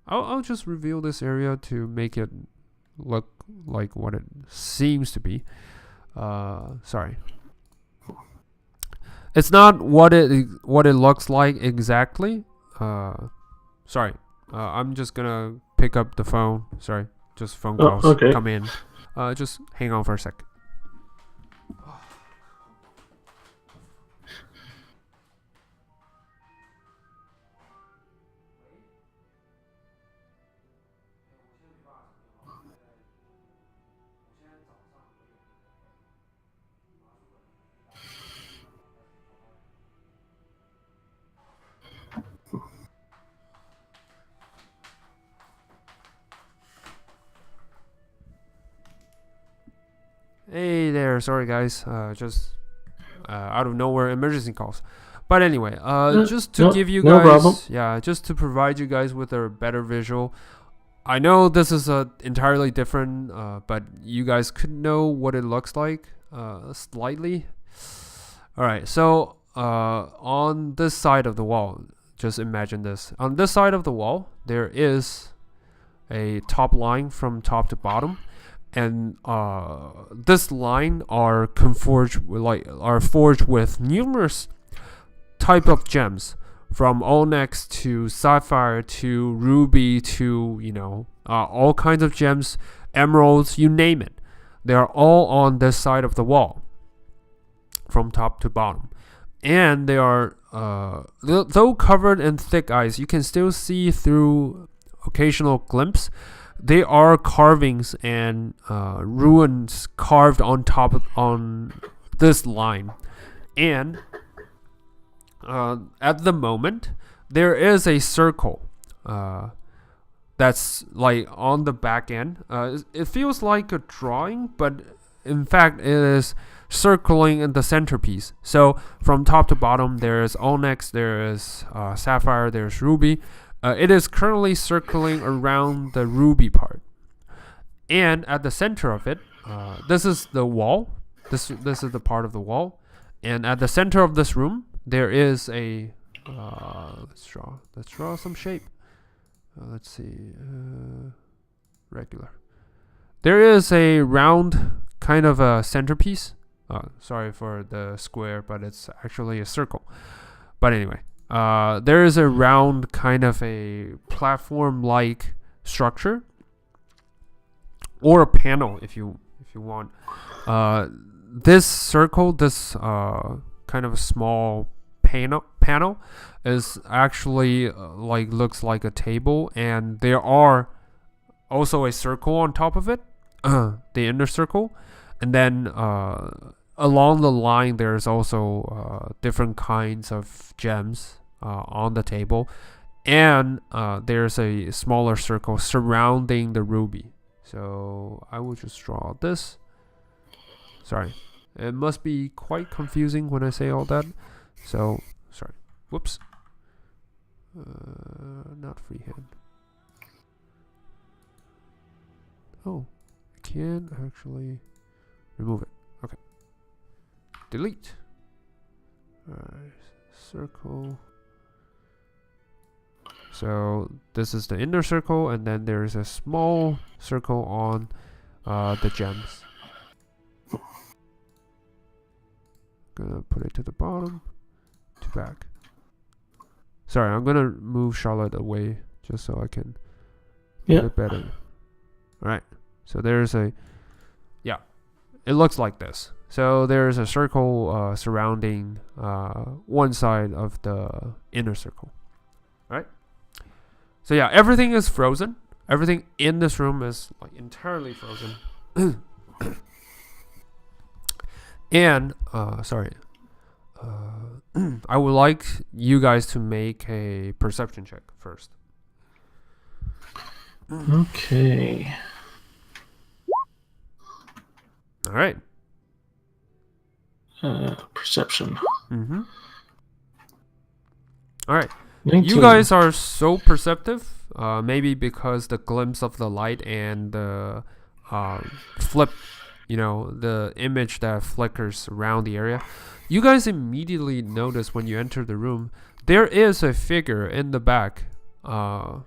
I'll just reveal this area to make it look like what it seems to be. It's not what it looks like exactly. I'm just gonna pick up the phone. Sorry, just phone calls come in. Just hang on for a sec. Hey there, sorry guys, just out of nowhere emergency calls. But anyway, just to give you no guys, problem. just to provide you guys with a better visual. I know this is entirely different, but you guys could know what it looks like slightly. All right, so on this side of the wall, just imagine this. On this side of the wall, there is a top line from top to bottom, and this line are forged with numerous type of gems, from onyx to sapphire to ruby to all kinds of gems, emeralds, you name it. They are all on this side of the wall, from top to bottom, and they are though covered in thick ice, you can still see through occasional glimpse. They are carvings and ruins carved on this line, and at the moment there is a circle that's like on the back end. It feels like a drawing, but in fact it is circling in the centerpiece. So from top to bottom, there is onyx, there is sapphire, there's ruby. It is currently circling around the ruby part, and at the center of it, this is the wall. This is the part of the wall, and at the center of this room, there is a let's draw some shape. Let's see, regular. There is a round kind of a centerpiece. Sorry for the square, but it's actually a circle. But anyway, there is a round kind of a platform-like structure, or a panel if you want. This circle, this kind of a small panel is actually looks like a table, and there are also a circle on top of it, the inner circle, and then along the line there's also different kinds of gems on the table, and there's a smaller circle surrounding the ruby. So I will just draw this. Sorry, it must be quite confusing when I say all that. So, sorry. Whoops. Not freehand. Oh, I can actually remove it. Okay. Delete. Alright, circle. So this is the inner circle, and then there is a small circle on the gems. Gonna put it to the bottom, to back. Sorry, I'm gonna move Charlotte away just so I can put it better. Alright, so there's it looks like this. So there's a circle surrounding one side of the inner circle. Alright? So yeah, everything is frozen. Everything in this room is like entirely frozen. And I would like you guys to make a perception check first. Okay. All right. Perception. Mm-hmm. All right. 19. You guys are so perceptive, maybe because the glimpse of the light and the flip, the image that flickers around the area. You guys immediately notice when you enter the room, there is a figure in the back, kind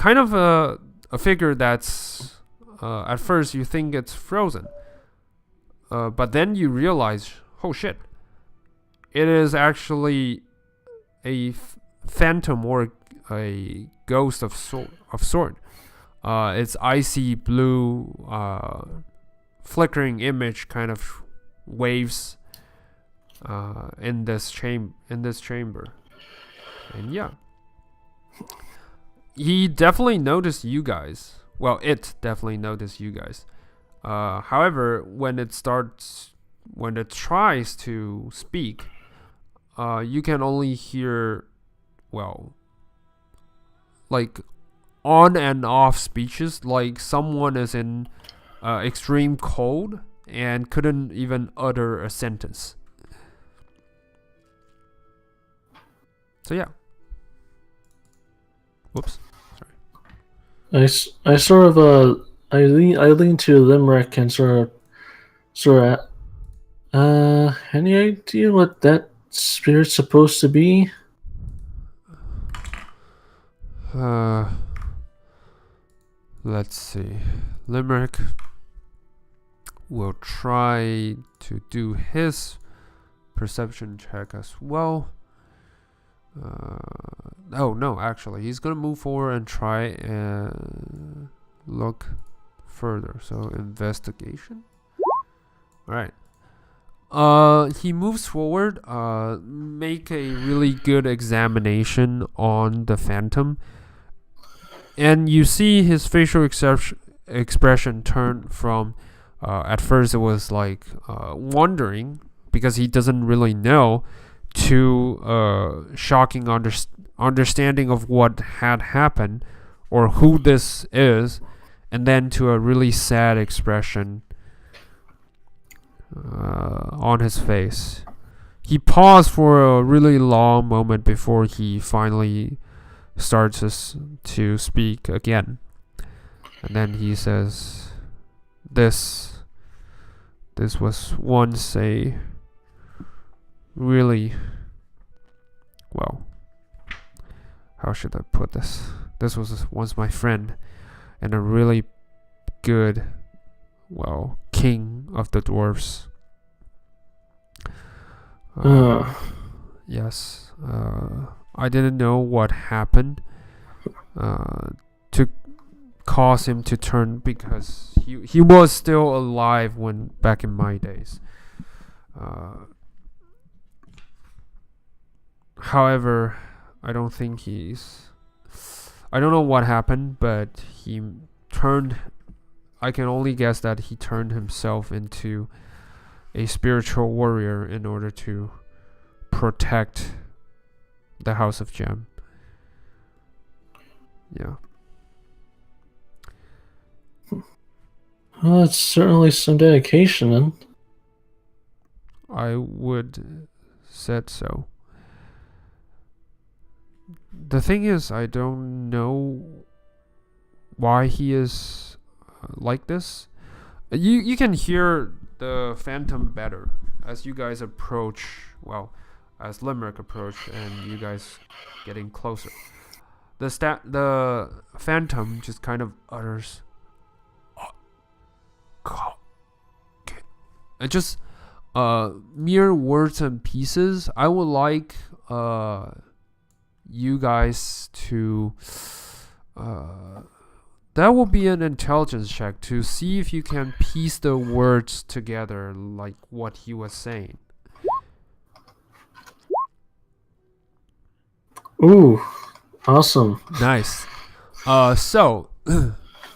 of a figure that's, at first you think it's frozen, but then you realize, oh shit, it is actually a phantom or a ghost of sort. It's icy blue, flickering image kind of waves in this chamber, and yeah, he definitely noticed you guys. Well, it definitely noticed you guys. However, when it tries to speak, you can only hear, like on and off speeches, like someone is in extreme cold and couldn't even utter a sentence. So yeah. Whoops. I sort of I lean to Limerick and sort of any idea what that spirit's supposed to be? Let's see. Limerick will try to do his perception check as well. Oh no, actually, he's gonna move forward and try and look further. So investigation. All right. He moves forward. Make a really good examination on the phantom, and you see his facial expression turn from. At first, it was like wondering because he doesn't really know, to shocking understanding of what had happened or who this is, and then to a really sad expression on his face. He paused for a really long moment before he finally starts to speak again. And then he says, This was once a really, well, how should I put this? This was once my friend and a really good, well, king of the dwarves. Yes. I didn't know what happened to cause him to turn, because he was still alive when back in my days. However, I don't know what happened, but he turned. I can only guess that he turned himself into a spiritual warrior in order to protect the House of Gem. Yeah. Well, it's certainly some dedication, then. I would said so. The thing is, I don't know why he is like this. You can hear the phantom better as you guys approach. Well, as Limerick approach and you guys getting closer. The phantom just kind of utters, and just mere words and pieces. I would like you guys to that will be an intelligence check to see if you can piece the words together, like what he was saying. Ooh, awesome. Nice. So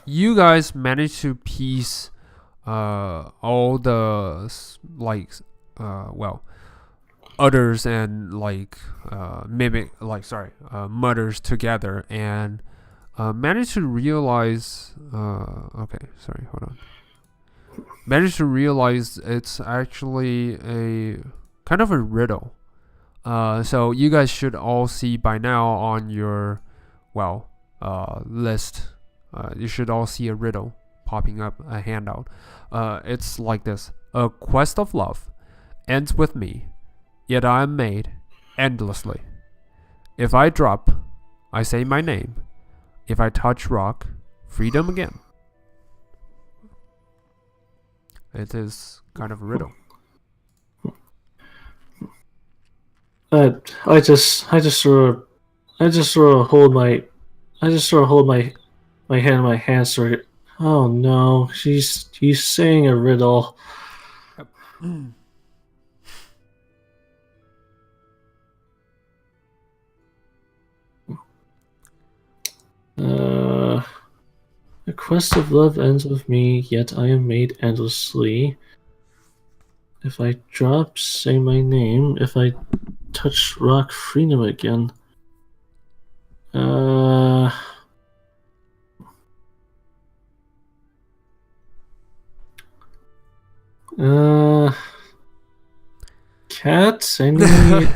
you guys managed to piece all the utters and mutters together, and managed to realize managed to realize it's actually a kind of a riddle. So you guys should all see by now on your list. You should all see a riddle popping up, a handout. It's like this: a quest of love ends with me, yet I am made endlessly. If I drop, I say my name. If I touch rock, freedom again. It is kind of a riddle. I just sort of hold my my hand in my hand, sort of. Oh no, he's saying a riddle. The quest of love ends with me, yet I am made endlessly. If I drop, say my name. If I touch rock, freedom again. Cat, any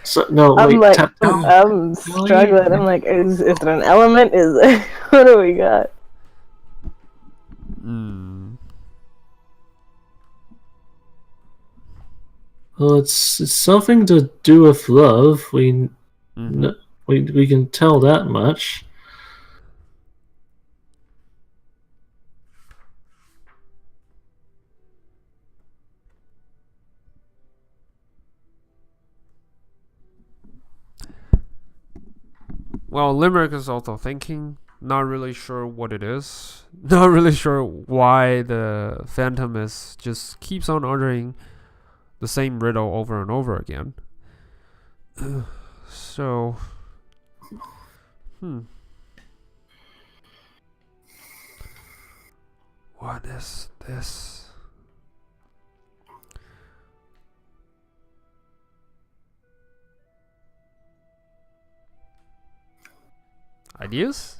So no, I'm wait. like, No. I'm struggling. I'm like, is it an element? Is it what do we got? Well, it's something to do with love. We can tell that much. Well, Limerick is also thinking, not really sure what it is, not really sure why the Phantom is just keeps on ordering the same riddle over and over again. So, what is this? Ideas?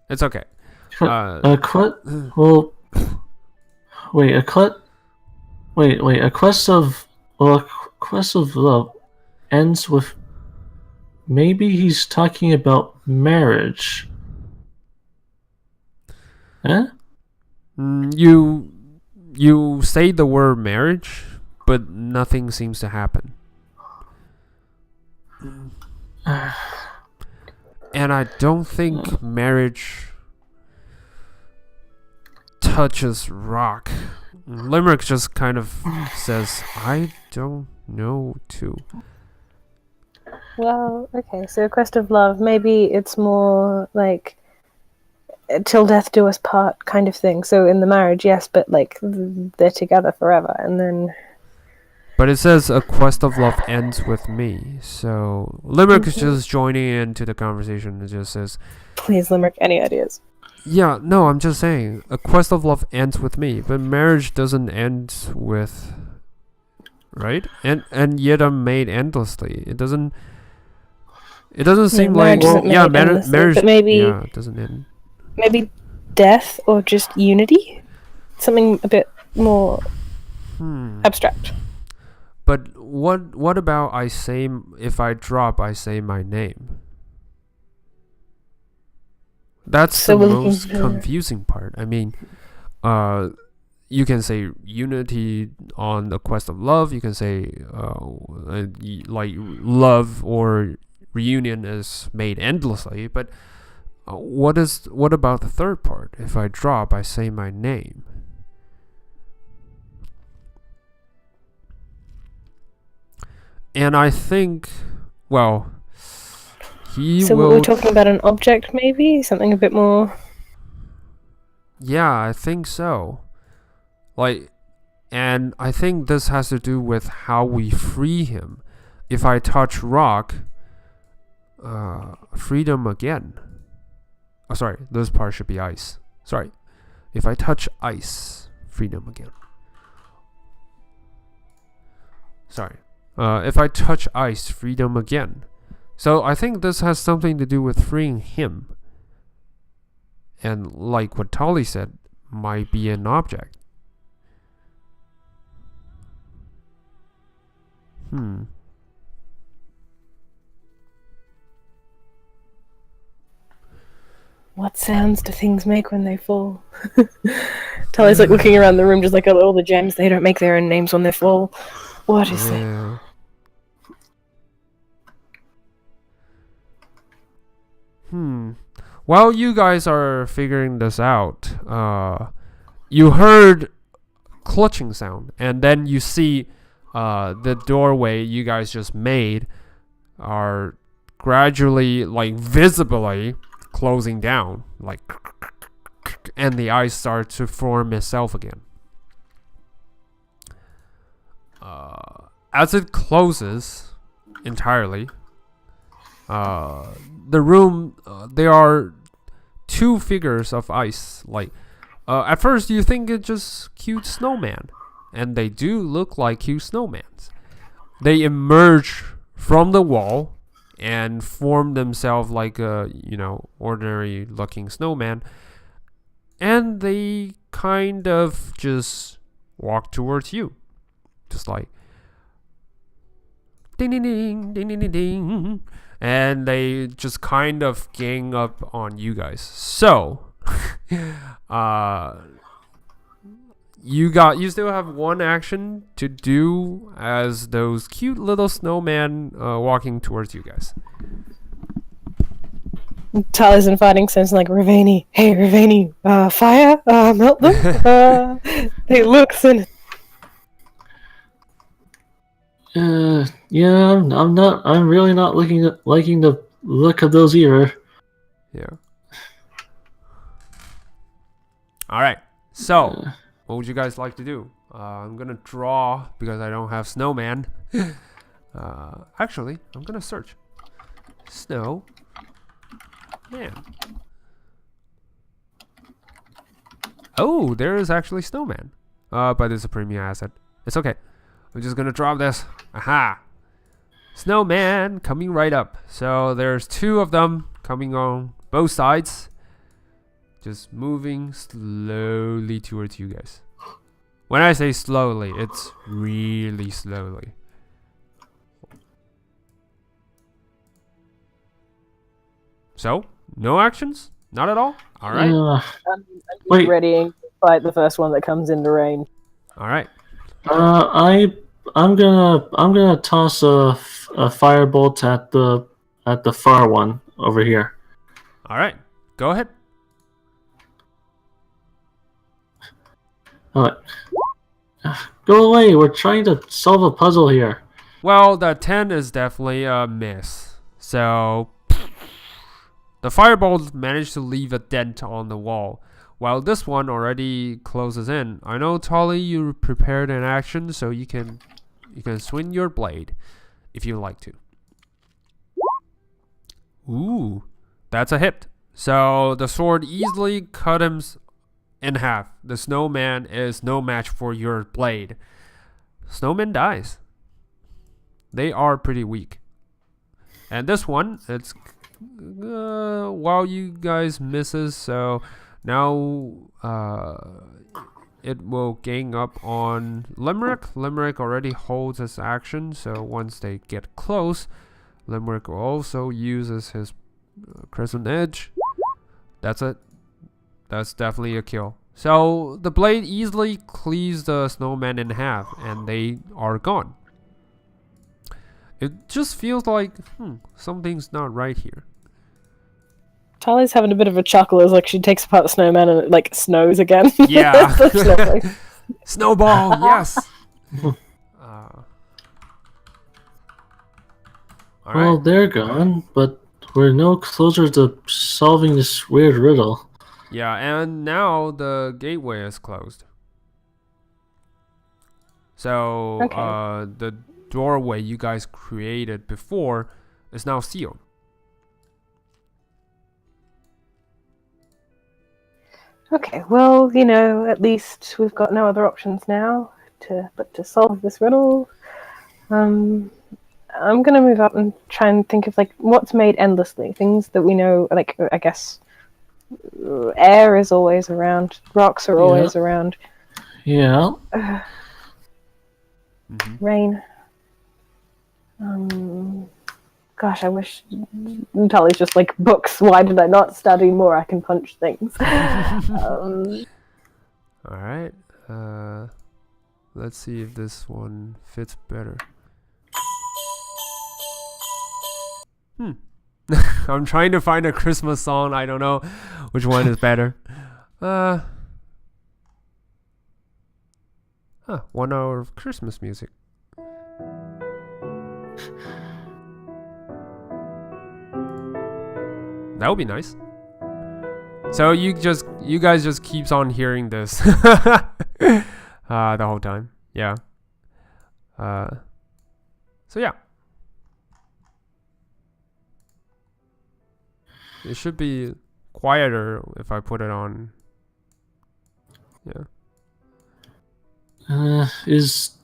It's okay. A quest of love ends with. Maybe he's talking about marriage. Huh? You say the word marriage, but nothing seems to happen. And I don't think marriage touches rock. Limerick just kind of says, I don't know too. Well, okay, so a quest of love, maybe it's more like till death do us part kind of thing. So in the marriage, yes, but like they're together forever, and then. But it says a quest of love ends with me. So Limerick is just joining into the conversation. It just says, please, Limerick, any ideas? Yeah, no, I'm just saying a quest of love ends with me, but marriage doesn't end with, right? And yet I'm made endlessly. It doesn't seem like marriage. But maybe it doesn't end. Maybe death or just unity, something a bit more abstract. But what about if I drop, I say my name? That's the most confusing part. I mean, you can say unity on the quest of love. You can say like love or reunion is made endlessly. But what about the third part? If I drop, I say my name. And I think, well, we're talking about an object, maybe? Something a bit more. Yeah, I think so. And I think this has to do with how we free him. If I touch rock, freedom again. Oh, sorry, this part should be ice. Sorry. If I touch ice, freedom again. Sorry. If I touch ice, freedom again. So I think this has something to do with freeing him. And like what Tolly said, might be an object. What sounds do things make when they fall? Tolly's like looking around the room, just like all the gems. They don't make their own names when they fall. What is it? While you guys are figuring this out, you heard clutching sound, and then you see the doorway you guys just made are gradually, like visibly, closing down, like, and the ice starts to form itself again. As it closes entirely, the room, there are two figures of ice. Like, at first you think it's just cute snowman, and they do look like cute snowmans. They emerge from the wall and form themselves like a, ordinary looking snowman. and they kind of just walk towards you, just like ding ding ding ding ding ding ding, and they just kind of gang up on you guys. So, you still have one action to do as those cute little snowman walking towards you guys. Tali's inviting sense like Ravani. Hey Ravani, fire, melt them. They look thin. Yeah, I'm not. I'm really not liking the look of those either. Yeah. All right. So, what would you guys like to do? I'm gonna draw because I don't have snowman. Actually, I'm gonna search snow man. Oh, there is actually snowman. But it's a premium asset. It's okay. I'm just gonna drop this. Aha! Snowman coming right up. So there's two of them coming on both sides. Just moving slowly towards you guys. When I say slowly, it's really slowly. So, no actions? Not at all? Alright. I'm Wait. readying to fight the first one that comes in the rain. Alright. I'm gonna toss a firebolt at the far one over here. Alright. Go ahead. Alright. Go away. We're trying to solve a puzzle here. Well, the 10 is definitely a miss. So, the firebolt managed to leave a dent on the wall, while this one already closes in. I know, Tolly, you prepared an action, so you can swing your blade if you like to. Ooh, that's a hit. So the sword easily cut him in half. The snowman is no match for your blade. Snowman dies. They are pretty weak. And this one, it's while you guys misses, so now it will gang up on Limerick. Limerick already holds his action, so once they get close, Limerick also uses his Crescent Edge. That's it. That's definitely a kill. So the blade easily cleaves the snowman in half, and they are gone. It just feels like something's not right here. Tali's having a bit of a chuckle as like she takes apart the snowman and it like snows again. Yeah. Snowflake. Snowball, yes. All Well, right. they're gone, but we're no closer to solving this weird riddle. Yeah, and now the gateway is closed. So Okay. the doorway you guys created before is now sealed. Okay, well, you know, at least we've got no other options now but to solve this riddle. I'm gonna move up and try and think of like what's made endlessly. Things that we know, like I guess air is always around, rocks are always around. Yeah. Rain. Gosh, I wish Tully's just like books. Why did I not study more? I can punch things. All right. Let's see if this one fits better. I'm trying to find a Christmas song. I don't know which one is better. 1 hour of Christmas music. That would be nice. So you guys just keeps on hearing this the whole time. Yeah. So yeah. It should be quieter if I put it on. Yeah. Is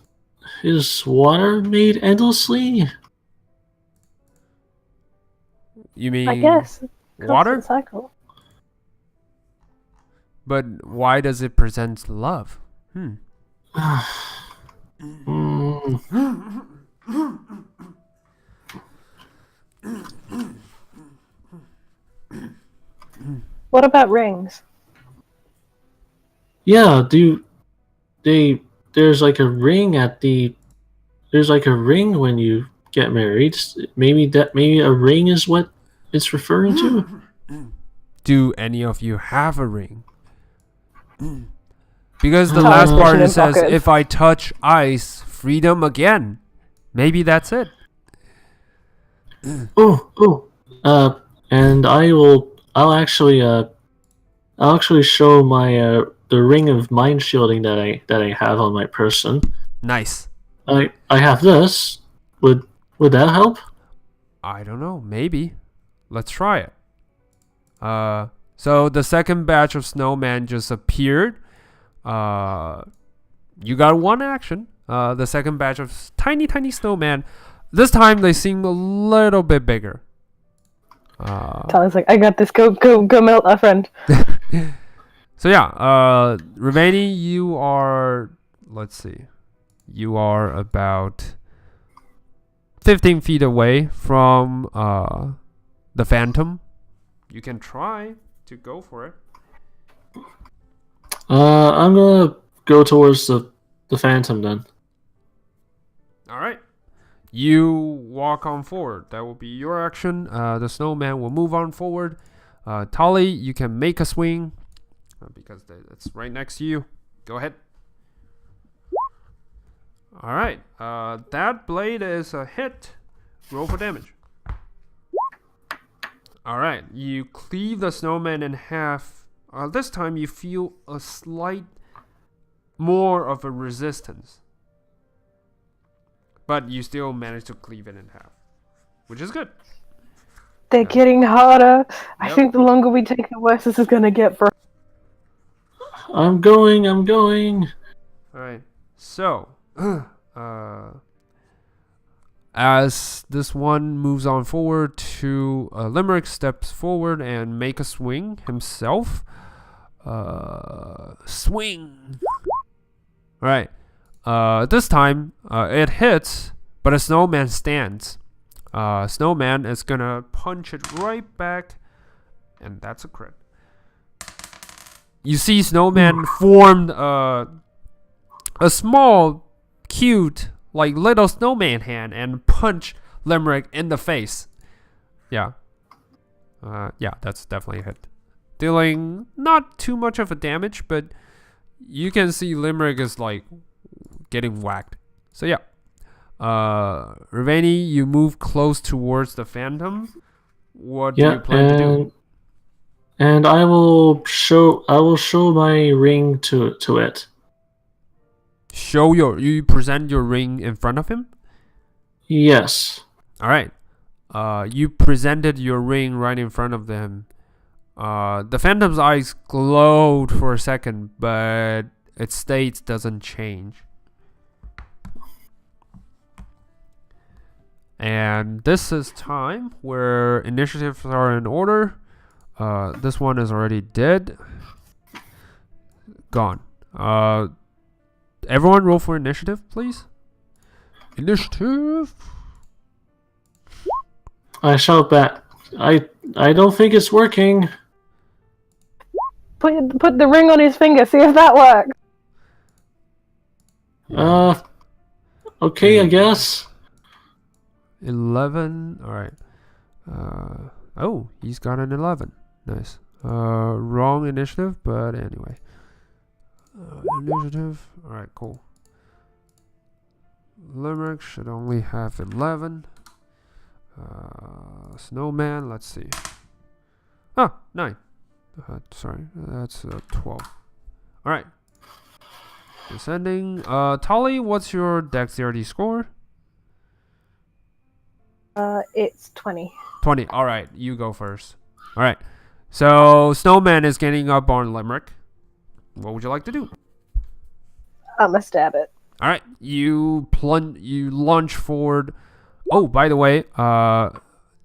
water made endlessly? You mean I guess water? constant cycle. But why does it present love? What about rings? Yeah, there's like a ring at the there's like a ring when you get married. Maybe a ring is what it's referring to. Do any of you have a ring? Because the Uh, last part Fishing it in says, pockets. if I touch ice, freedom again. Maybe that's it. And I'll actually show my the ring of mind shielding that I have on my person. Nice. I have this. Would that help? I don't know. Maybe. Let's try it. So the second batch of snowman just appeared. You got one action. The second batch of tiny snowman. This time they seem a little bit bigger. Tali's like, I got this. Go melt our friend. So yeah, Ravani, you are, let's see, you are about 15 feet away from the phantom. You can try to go for it. I'm gonna go towards the phantom then. All right. You walk on forward. That will be your action. The snowman will move on forward. Tali, you can make a swing because it's right next to you. Go ahead. All right. That blade is a hit. Roll for damage. All right. You cleave the snowman in half. This time you feel a slight more of a resistance. But you still manage to cleave it in half, which is good. They're getting harder. I Yep. think the longer we take, the worse this is gonna get for. I'm going. All right. So, as this one moves on forward to Limerick steps forward and make a swing himself. Swing. All right. This time, it hits, but a snowman stands. Snowman is gonna punch it right back, and that's a crit. You see snowman formed a small, cute, like little snowman hand and punch Limerick in the face. Yeah. Yeah, that's definitely a hit. Dealing not too much of a damage, but you can see Limerick is like getting whacked. So yeah. Ravani, you move close towards the phantom. What do you plan to do? And I will show my ring to it. You present your ring in front of him? Yes. All right. You presented your ring right in front of them. The phantom's eyes glowed for a second, but its state doesn't change. And this is time where initiatives are in order. This one is already dead. Gone. Everyone roll for initiative, please. Initiative. I shout back. I don't think it's working. Put the ring on his finger. See if that works. Okay, I guess. 11. All right. Oh, he's got an 11. Nice. Wrong initiative, but anyway. Initiative. All right, cool. Limerick should only have 11. Snowman, let's see. 9. Sorry, that's 12. All right. Descending. Tali, what's your dexterity score? It's 20. 20. All right, you go first. All right. So Snowman is getting up on Limerick. What would you like to do? I'm gonna stab it. All right, you lunge forward. Oh, by the way,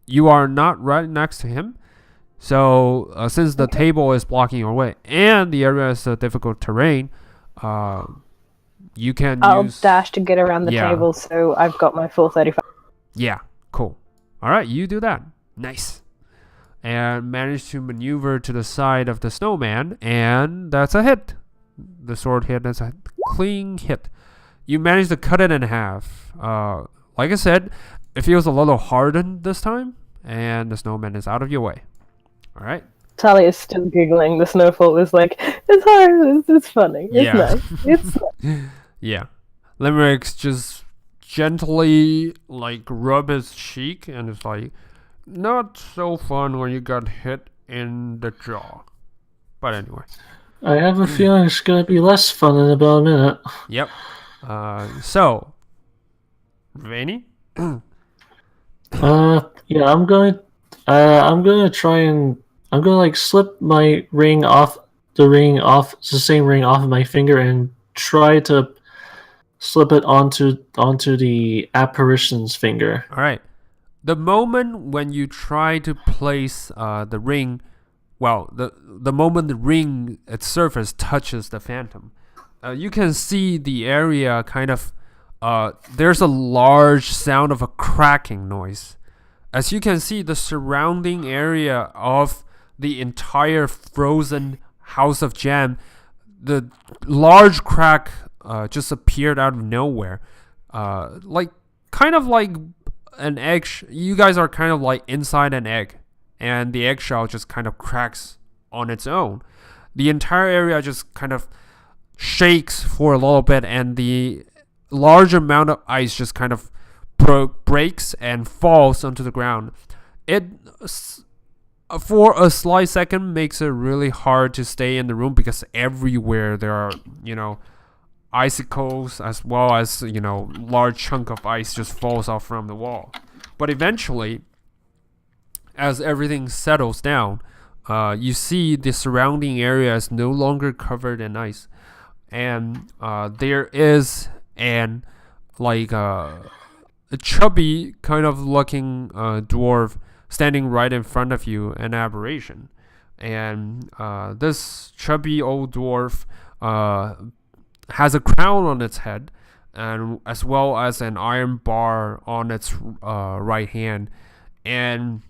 you are not right next to him, So since the table is blocking your way and the area is difficult terrain, you can I'll use... dash to get around the Yeah. table, so I've got my full 35. Yeah, cool. All right, you do that. Nice. And manage to maneuver to the side of the snowman, and that's a hit. The sword hit, that's a clean hit. You manage to cut it in half. Like I said, it feels a little hardened this time, and the snowman is out of your way. All right. Tally is still giggling. The snowfall is like, it's hard, it's funny, it's nice, it's nice. Yeah. Limericks just gently like rub his cheek, and it's like, not so fun when you got hit in the jaw. But anyway. I have a feeling it's gonna be less fun in about a minute. Yep. So, Vanny? Yeah, I'm gonna try and I'm gonna like slip my ring off the same ring off of my finger and try to slip it onto the apparition's finger. All right. The moment when you try to place the ring, well, the moment the ring its surface touches the phantom, you can see the area kind of. There's a large sound of a cracking noise. As you can see, the surrounding area of the entire frozen house of jam, the large crack just appeared out of nowhere. Kind of like an egg. You guys are kind of like inside an egg, and the eggshell just kind of cracks on its own. The entire area just kind of shakes for a little bit, and the large amount of ice just kind of breaks and falls onto the ground. It, for a slight second, makes it really hard to stay in the room because everywhere there are, icicles as well as, large chunk of ice just falls off from the wall. But eventually, as everything settles down, you see the surrounding area is no longer covered in ice. And there is a chubby kind of looking dwarf standing right in front of you, an aberration. And this chubby old dwarf has a crown on its head, and as well as an iron bar on its right hand. And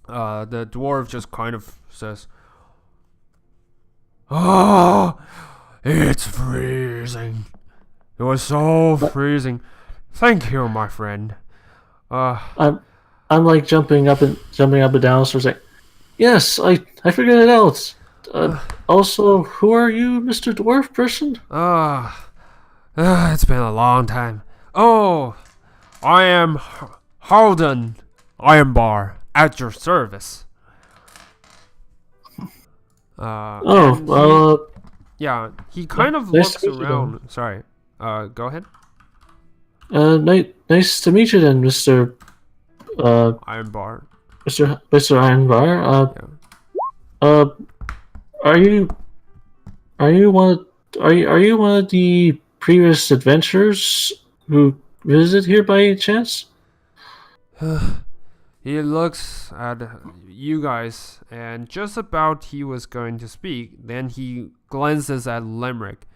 the dwarf just kind of says, "Oh, it's freezing. It was so freezing. Thank you, my friend." I'm like jumping up and down, so it's like, yes, I figured it out. Also, who are you, Mr. Dwarf person? It's been a long time. Oh, I am Halden Iron Bar at your service. He kind of nice looks around. Sorry. Go ahead. Nice to meet you then, Mr. Iron Bar. Mr. Iron Bar. Are you one of the previous adventurers who visited here by any chance? He looks at you guys, and just about he was going to speak, then he glances at Limerick.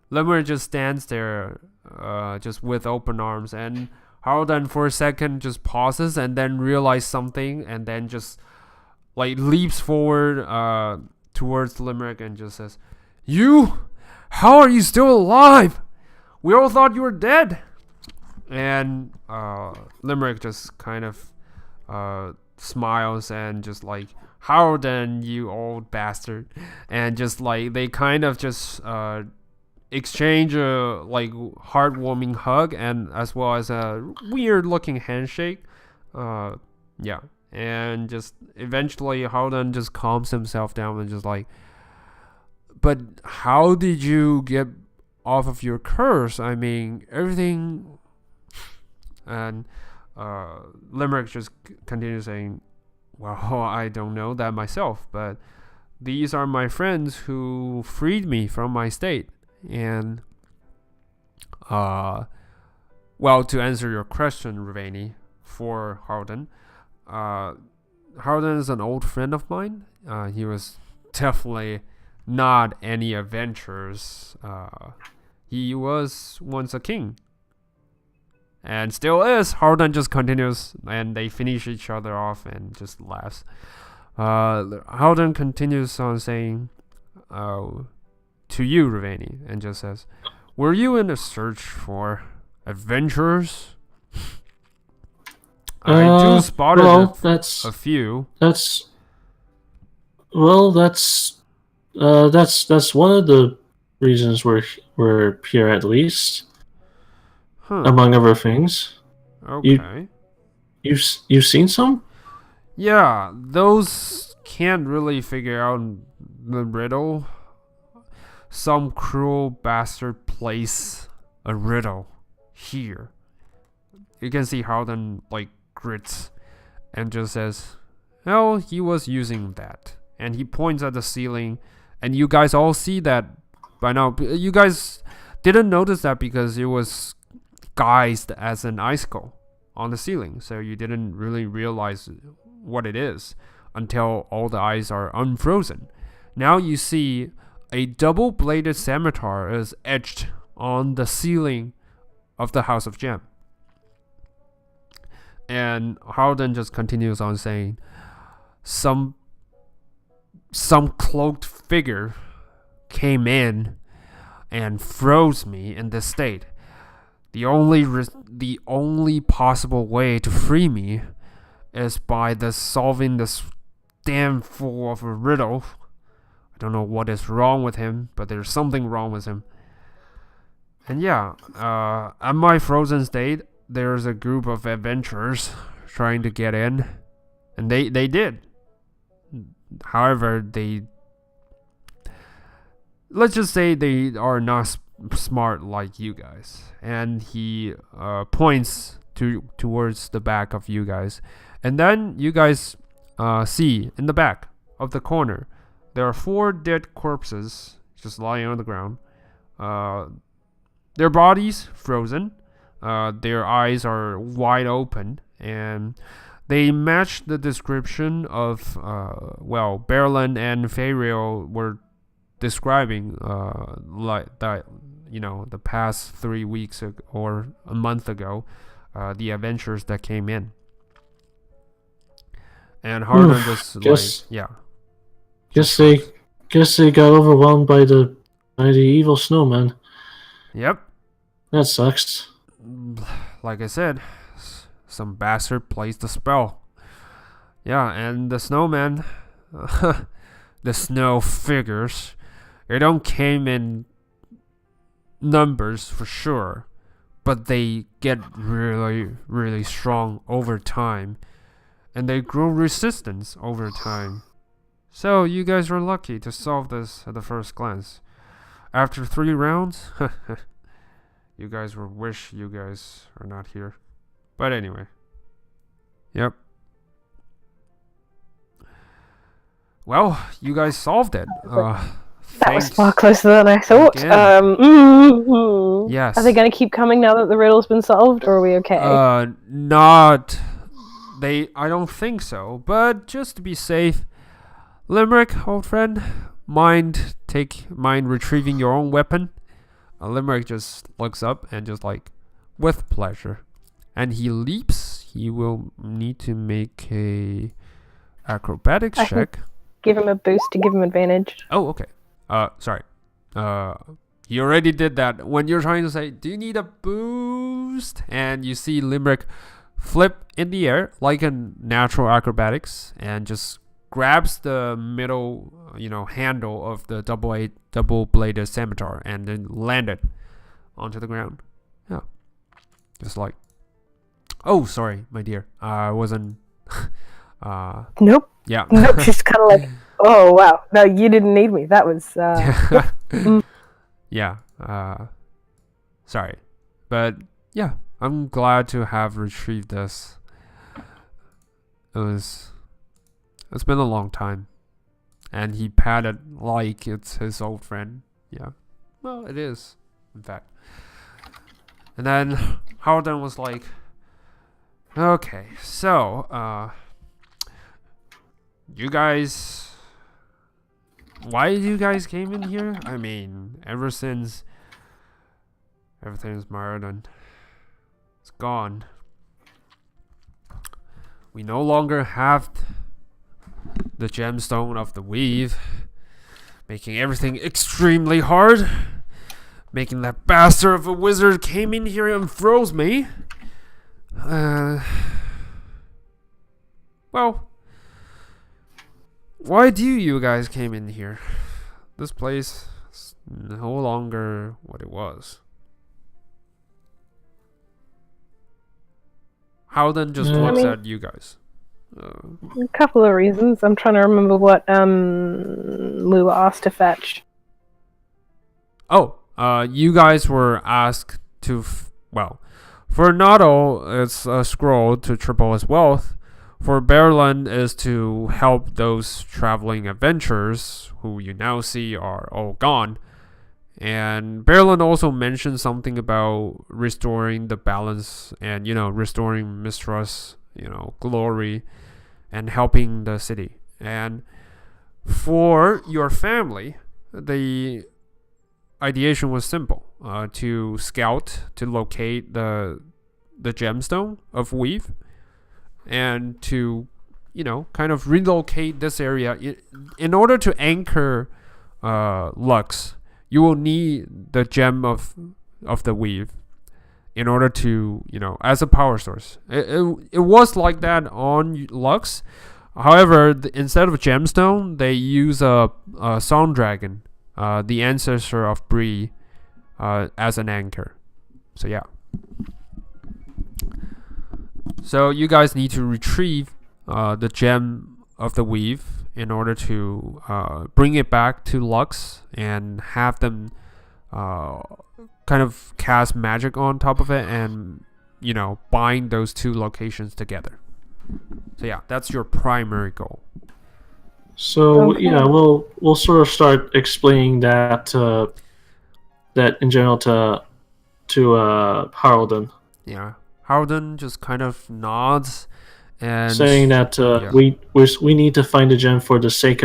Limerick just stands there, just with open arms, and Harlan for a second just pauses and then realizes something, and then just like leaps forward towards Limerick and just says, "You? How are you still alive? We all thought you were dead." And Limerick just kind of smiles and just like, "How then, you old bastard?" And just like they kind of just exchange a like heartwarming hug, and as well as a weird looking handshake. And just eventually Halden just calms himself down and just like, "But how did you get off of your curse? I mean, everything." And Limerick just continues saying, "Well, I don't know that myself, but these are my friends who freed me from my state." And well, to answer your question, Ravani, for Halden, Harden is an old friend of mine. He was definitely not any adventurers. He was once a king. And still is. Harden just continues, and they finish each other off and just laughs. Harden continues on saying, to you, Ravani, and just says, were you in a search for adventurers? I do spotted a few. That's one of the reasons we're here, at least. Among other things. Okay. You've seen some? Yeah, those can't really figure out the riddle. Some cruel bastard placed a riddle here. You can see Harden grits and just says, "Well, he was using that," and he points at the ceiling, and you guys all see that by now. You guys didn't notice that because it was guised as an icicle on the ceiling, so you didn't really realize what it is until all the eyes are unfrozen. Now you see a double-bladed scimitar is etched on the ceiling of the House of Gem. And Harden just continues on saying, some cloaked figure came in and froze me in this state. The only possible way to free me is by solving this damn fool of a riddle. I don't know what is wrong with him, but there's something wrong with him. And yeah, at my frozen state, there's a group of adventurers trying to get in, and they did. However, let's just say they are not smart like you guys. And he points towards the back of you guys, and then you guys see in the back of the corner there are 4 dead corpses just lying on the ground. Their bodies frozen, their eyes are wide open, and they match the description of Berlin and Fariel were describing like that. The past 3 weeks or a month ago, the adventures that came in. And Harden just Guess they got overwhelmed by the evil snowman. Yep. That sucks. Like I said, some bastard placed the spell. Yeah, and the snowman, the snow figures, they don't came in numbers for sure, but they get really, really strong over time, and they grow resistance over time. So you guys were lucky to solve this at the first glance. After 3 rounds, you guys will wish you guys are not here. But anyway, yep. Well, you guys solved it. That was far closer than I thought. Yes. Are they going to keep coming now that the riddle's been solved, or are we okay? Not. I don't think so. But just to be safe, Limerick, old friend, mind retrieving your own weapon? Limerick just looks up and just with pleasure, and he leaps. He will need to make a acrobatics check. Give him a boost to give him advantage. Oh, okay. Sorry. You already did that. When you're trying to say, do you need a boost? And you see Limerick flip in the air like a natural acrobatics and just grabs the middle, handle of the double-bladed scimitar and then land it onto the ground. Yeah. Just oh, sorry, my dear. I wasn't... Nope. Yeah. Nope, just kind of oh, wow. No, you didn't need me. That was... Yeah. Sorry. But, yeah. I'm glad to have retrieved this. It's been a long time. And he patted like it's his old friend. Yeah. Well, it is, in fact. And then Harden was like, okay, so, you guys, why you guys came in here? I mean, ever since everything's marred and it's gone, we no longer have the gemstone of the weave, making everything extremely hard. Making that bastard of a wizard came in here and froze me. Well, why do you guys came in here? This place is no longer what it was. Howden just looks at you guys. A couple of reasons. I'm trying to remember what we were asked to fetch. You guys were asked to, for Nado, it's a scroll to triple his wealth. For Berlin is to help those traveling adventurers who you now see are all gone. And Berlin also mentioned something about restoring the balance and, restoring Mistress, glory and helping the city. And for your family, the ideation was simple, to scout, to locate the gemstone of weave, and to kind of relocate this area. In order to anchor Lux, you will need the gem of the weave in order to as a power source. It was like that on Lux. However, instead of a gemstone, they use a song dragon, the ancestor of Bree, as an anchor. So yeah. So you guys need to retrieve the gem of the weave in order to bring it back to Lux and have them kind of cast magic on top of it and bind those two locations together. So yeah, that's your primary goal. So we'll sort of start explaining that that in general to Harolden. Yeah, Harolden just kind of nods and saying that we need to find a gem for the sake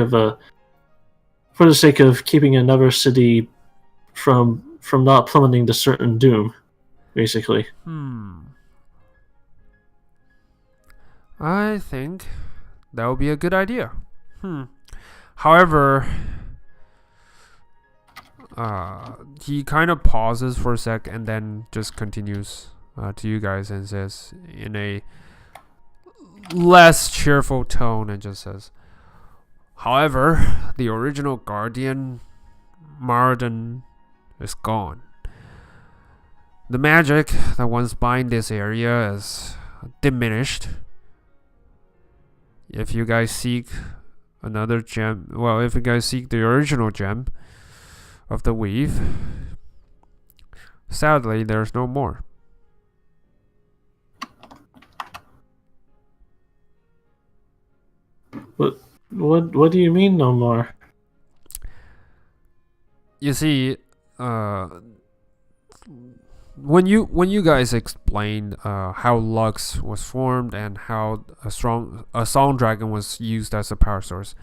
of keeping another city from not plummeting to certain doom, basically. I think that would be a good idea. However, he kind of pauses for a sec and then just continues to you guys and says in a less cheerful tone and just says, however, the original guardian, Marden, is gone. The magic that once bind this area is diminished. If you guys seek another gem, if you guys seek the original gem of the weave, sadly, there's no more. What do you mean no more? You see, when you guys explained how Lux was formed and how a song dragon was used as a power source,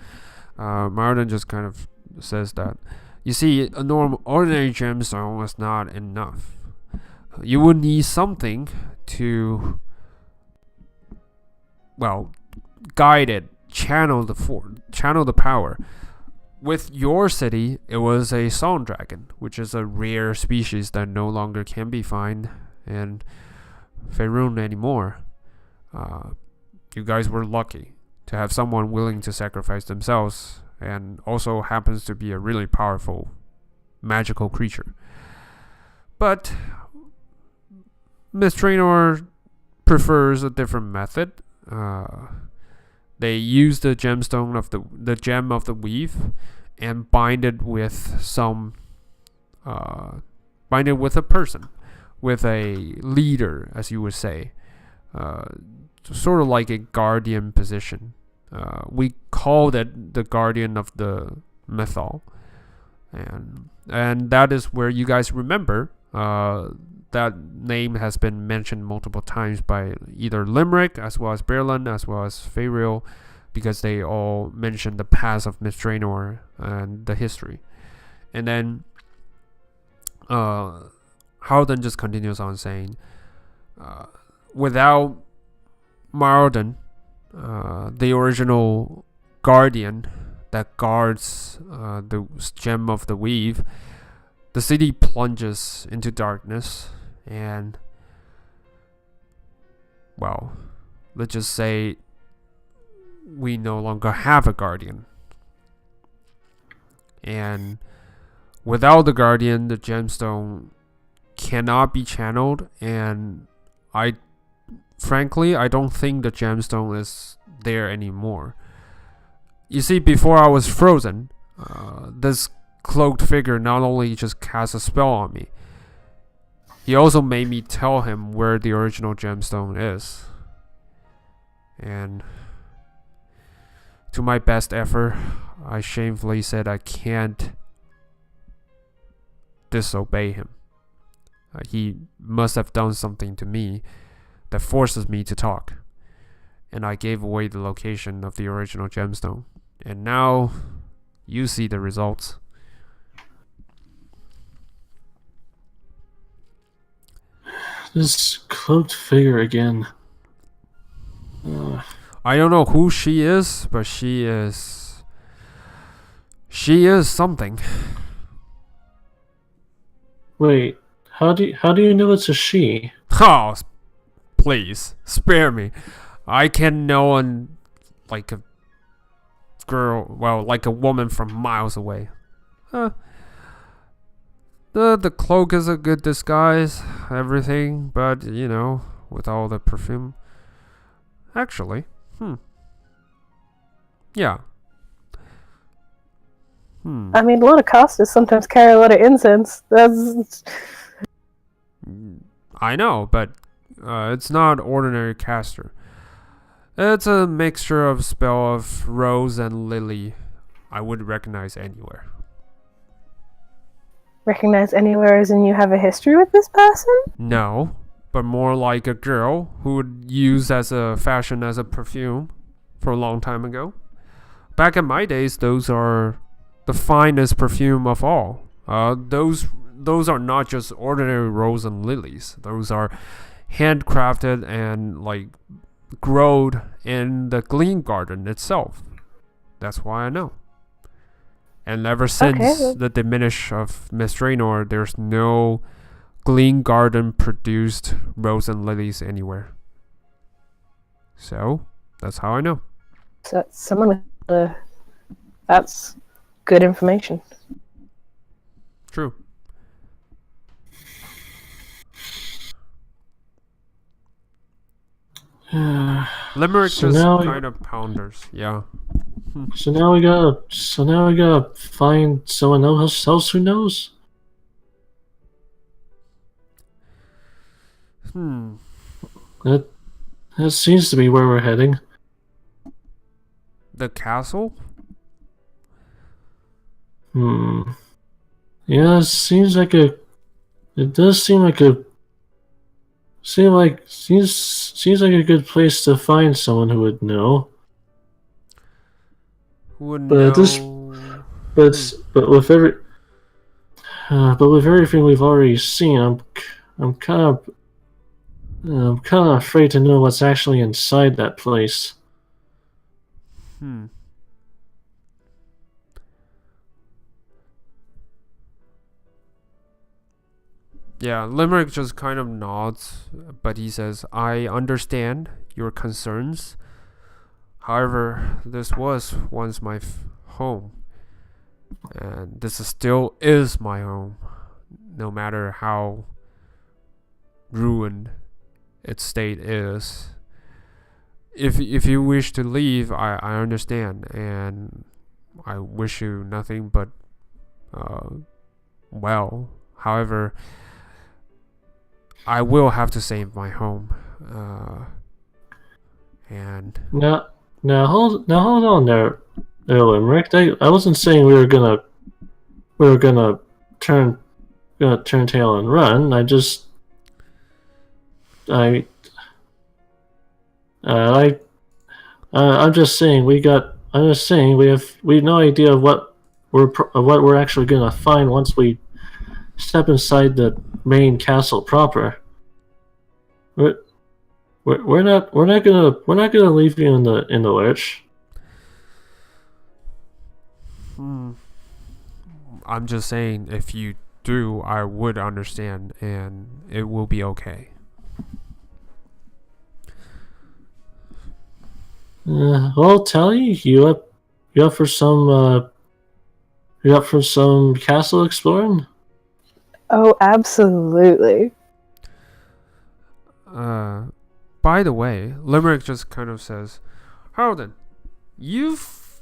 Marden just kind of says that, you see, ordinary gemstone was not enough. You would need something to guide it, channel the power. With your city, it was a song dragon, which is a rare species that no longer can be found in Faerun anymore. You guys were lucky to have someone willing to sacrifice themselves, and also happens to be a really powerful magical creature. But Miss Drannor prefers a different method. They use the gemstone of the gem of the weave and bind it with a person, with a leader, as you would say, sort of like a guardian position. We call that the guardian of the mythal, and that is where you guys remember that name has been mentioned multiple times by either Limerick as well as Berlin as well as Faeril because they all mention the past of Miss Drannor and the history. And then Halden just continues on saying, without Marlden, the original guardian that guards the gem of the weave, the city plunges into darkness, and, well, let's just say we no longer have a guardian. And without the guardian, the gemstone cannot be channeled, and frankly, I don't think the gemstone is there anymore. You see, before I was frozen, this cloaked figure not only just cast a spell on me, he also made me tell him where the original gemstone is. And to my best effort, I shamefully said I can't disobey him. He must have done something to me that forces me to talk. And I gave away the location of the original gemstone. And now you see the results. This cloaked figure again. I don't know who she is, but she is something. Wait, how do you know it's a she? Oh, please spare me. I can know like a girl, well, like a woman from miles away. The cloak is a good disguise, everything, but you know, with all the perfume. Actually, yeah. I mean, a lot of casters sometimes carry a lot of incense. That's... I know, but it's not ordinary caster. It's a mixture of spell of rose and lily. I would recognize anywhere. Recognize anywhere as in you have a history with this person? No, but more like a girl who would use as a fashion as a perfume for a long time ago. Back in my days, those are the finest perfume of all. Those are not just ordinary rose and lilies. Those are handcrafted and like growed in the Gleam Garden itself. That's why I know. And ever since the diminish of Miss Drannor, there's no Gleam Garden produced rose and lilies anywhere. So that's how I know. So someone with that's good information. True. Limerick So just now kind of pounders, yeah. So now we gotta find someone else who knows. That seems to be where we're heading. The castle? Yeah, it seems like a. It does seem like a. Seems like a good place to find someone who would know. Who would But know? but with everything we've already seen, I'm kind of afraid to know what's actually inside that place. Yeah, Limerick just kind of nods, but he says, I understand your concerns. However, this was once my home. And this still is my home, no matter how ruined its state is. If you wish to leave, I understand, and I wish you nothing but well. However, I will have to save my home. And now hold on there, Limerick. I wasn't saying we were gonna turn tail and run. I'm just saying we have no idea of what we're actually gonna find once we step inside the main castle proper. We're, we're not gonna leave you in the lurch. Hmm. I'm just saying, if you do, I would understand, and it will be okay. Well, Tally, you up for some castle exploring? Oh, absolutely. By the way, Limerick just kind of says, Harden, you've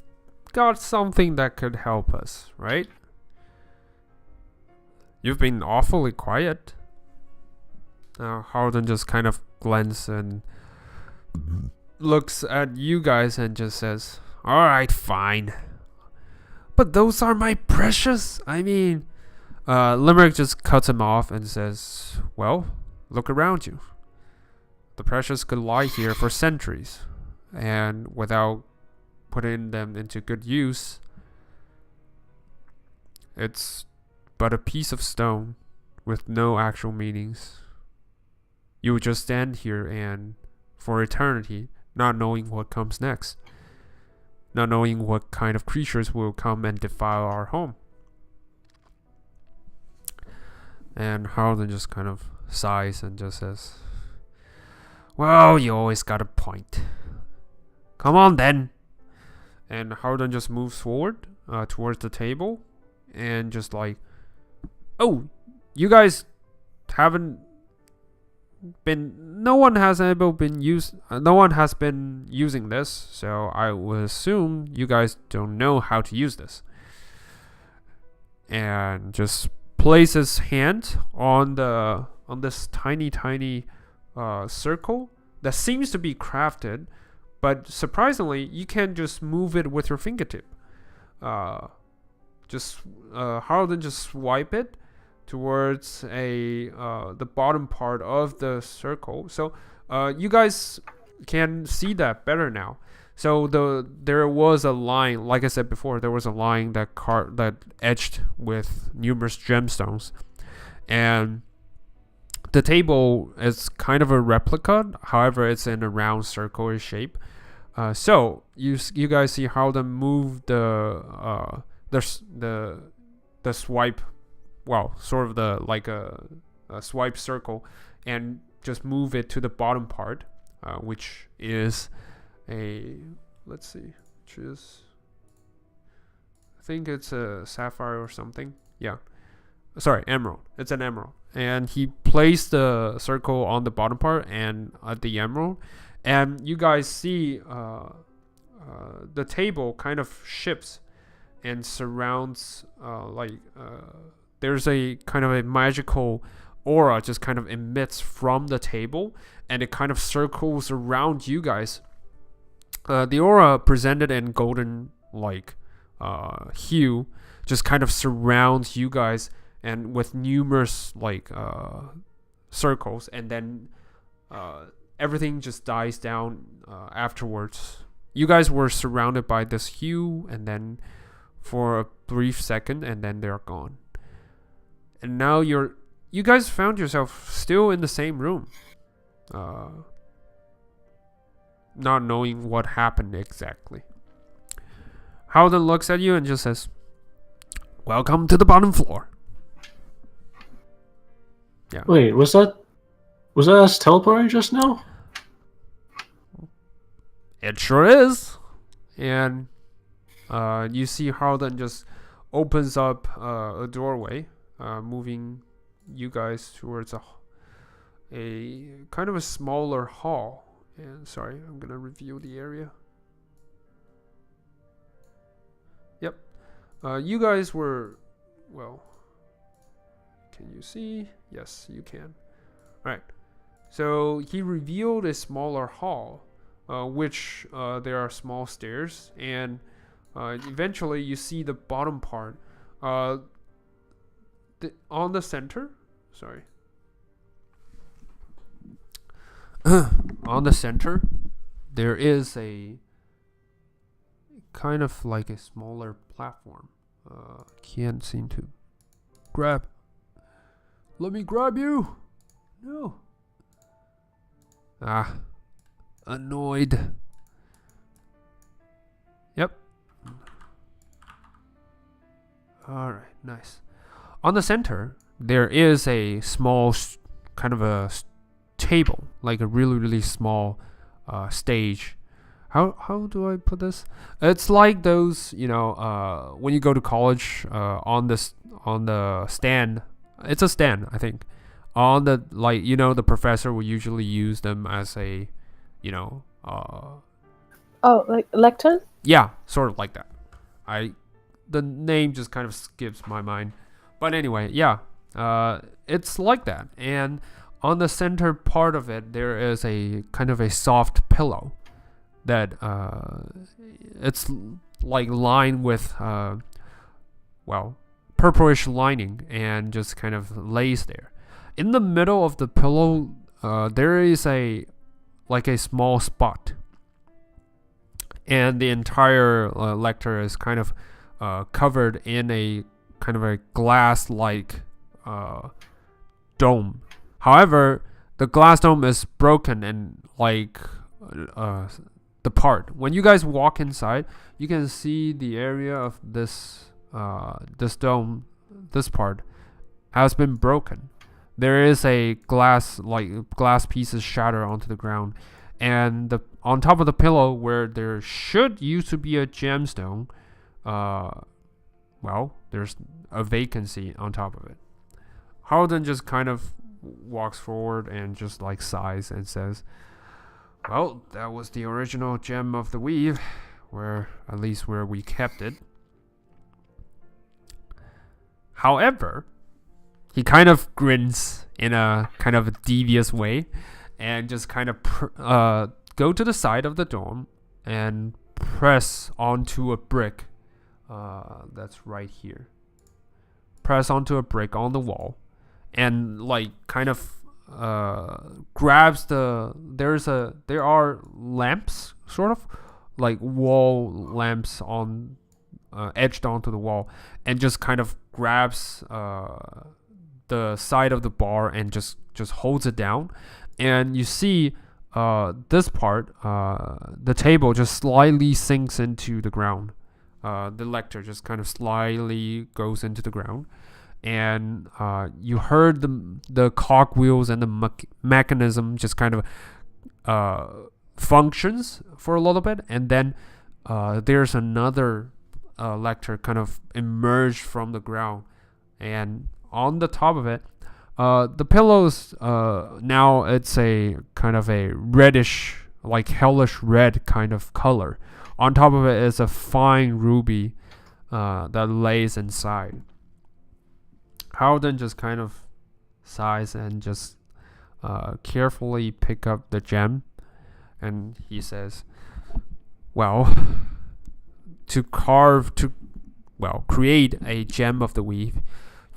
got something that could help us, right? You've been awfully quiet. Harden just kind of glances and looks at you guys and just says, alright, fine. But those are my precious. Limerick just cuts him off and says, well, look around you. The precious could lie here for centuries, and without putting them into good use, it's but a piece of stone with no actual meanings. You would just stand here and, for eternity, not knowing what comes next, not knowing what kind of creatures will come and defile our home. And Harlan just kind of sighs and just says, well, you always got a point. Come on then. And Harlan just moves forward towards the table and just like, oh, you guys haven't been, no one has been using this, so I would assume you guys don't know how to use this. And just place his hand on this tiny circle that seems to be crafted, but surprisingly you can just move it with your fingertip. Harlan just swipe it towards the bottom part of the circle, so you guys can see that better now. So there was a line, like I said before, there was a line that etched with numerous gemstones, and the table is kind of a replica. However, it's in a round circular shape. So you guys see how to move the swipe, well, sort of a swipe circle, and just move it to the bottom part, which is let's see, which is, I think it's a sapphire or something. Yeah, sorry, emerald. It's an emerald. And he placed the circle on the bottom part and at the emerald, and you guys see the table kind of shifts and surrounds there's a kind of a magical aura just kind of emits from the table, and it kind of circles around you guys. The aura presented in golden hue just kind of surrounds you guys, and with numerous circles, and then everything just dies down afterwards. You guys were surrounded by this hue, and then for a brief second, and then they're gone. And now you guys found yourself still in the same room, not knowing what happened exactly. Howden looks at you and just says, welcome to the bottom floor. Yeah. Wait, was that us teleporting just now? It sure is. And you see Howden just opens up a doorway, moving you guys towards a kind of a smaller hall. And sorry, I'm gonna review the area. Yep. You guys were, well, can you see? Yes, you can. Alright. So he revealed a smaller hall, which there are small stairs, and eventually you see the bottom part. On the center, sorry. On the center, there is a kind of like a smaller platform. Can't seem to grab. Let me grab you. No. Annoyed. Yep. Alright, nice. On the center, there is a small kind of a table, like a really, really small stage. How do I put this? It's like those, when you go to college, on the stand. It's a stand, I think. On the the professor will usually use them as a, Oh, like lectern? Yeah, sort of like that. The name just kind of skips my mind, but anyway, yeah, it's like that. And on the center part of it, there is a kind of a soft pillow that it's like lined with purplish lining and just kind of lays there. In the middle of the pillow, there is a small spot, and the entire lecture is kind of covered in a kind of a glass-like dome. However, the glass dome is broken and the part. When you guys walk inside, you can see the area of this dome. This part has been broken. There is a glass pieces shatter onto the ground, and on top of the pillow where there should used to be a gemstone, there's a vacancy on top of it. Harlan just kind of walks forward and just sighs and says, "Well, that was the original gem of the weave, at least where we kept it." However, he kind of grins in a kind of a devious way and just kind of go to the side of the dome and press onto a brick that's right here. Press onto a brick on the wall and grabs there are lamps, sort of like wall lamps on edged onto the wall, and just kind of grabs the side of the bar and just holds it down. And you see this part, the table just slightly sinks into the ground. The lector just kind of slightly goes into the ground, and you heard the cogwheels and the mechanism just kind of functions for a little bit, and then there's another lector kind of emerged from the ground, and on the top of it, the pillows, now it's a kind of a reddish, hellish red kind of color. On top of it is a fine ruby that lays inside. Howden just kind of sighs and just carefully pick up the gem, and he says, to create a gem of the weave,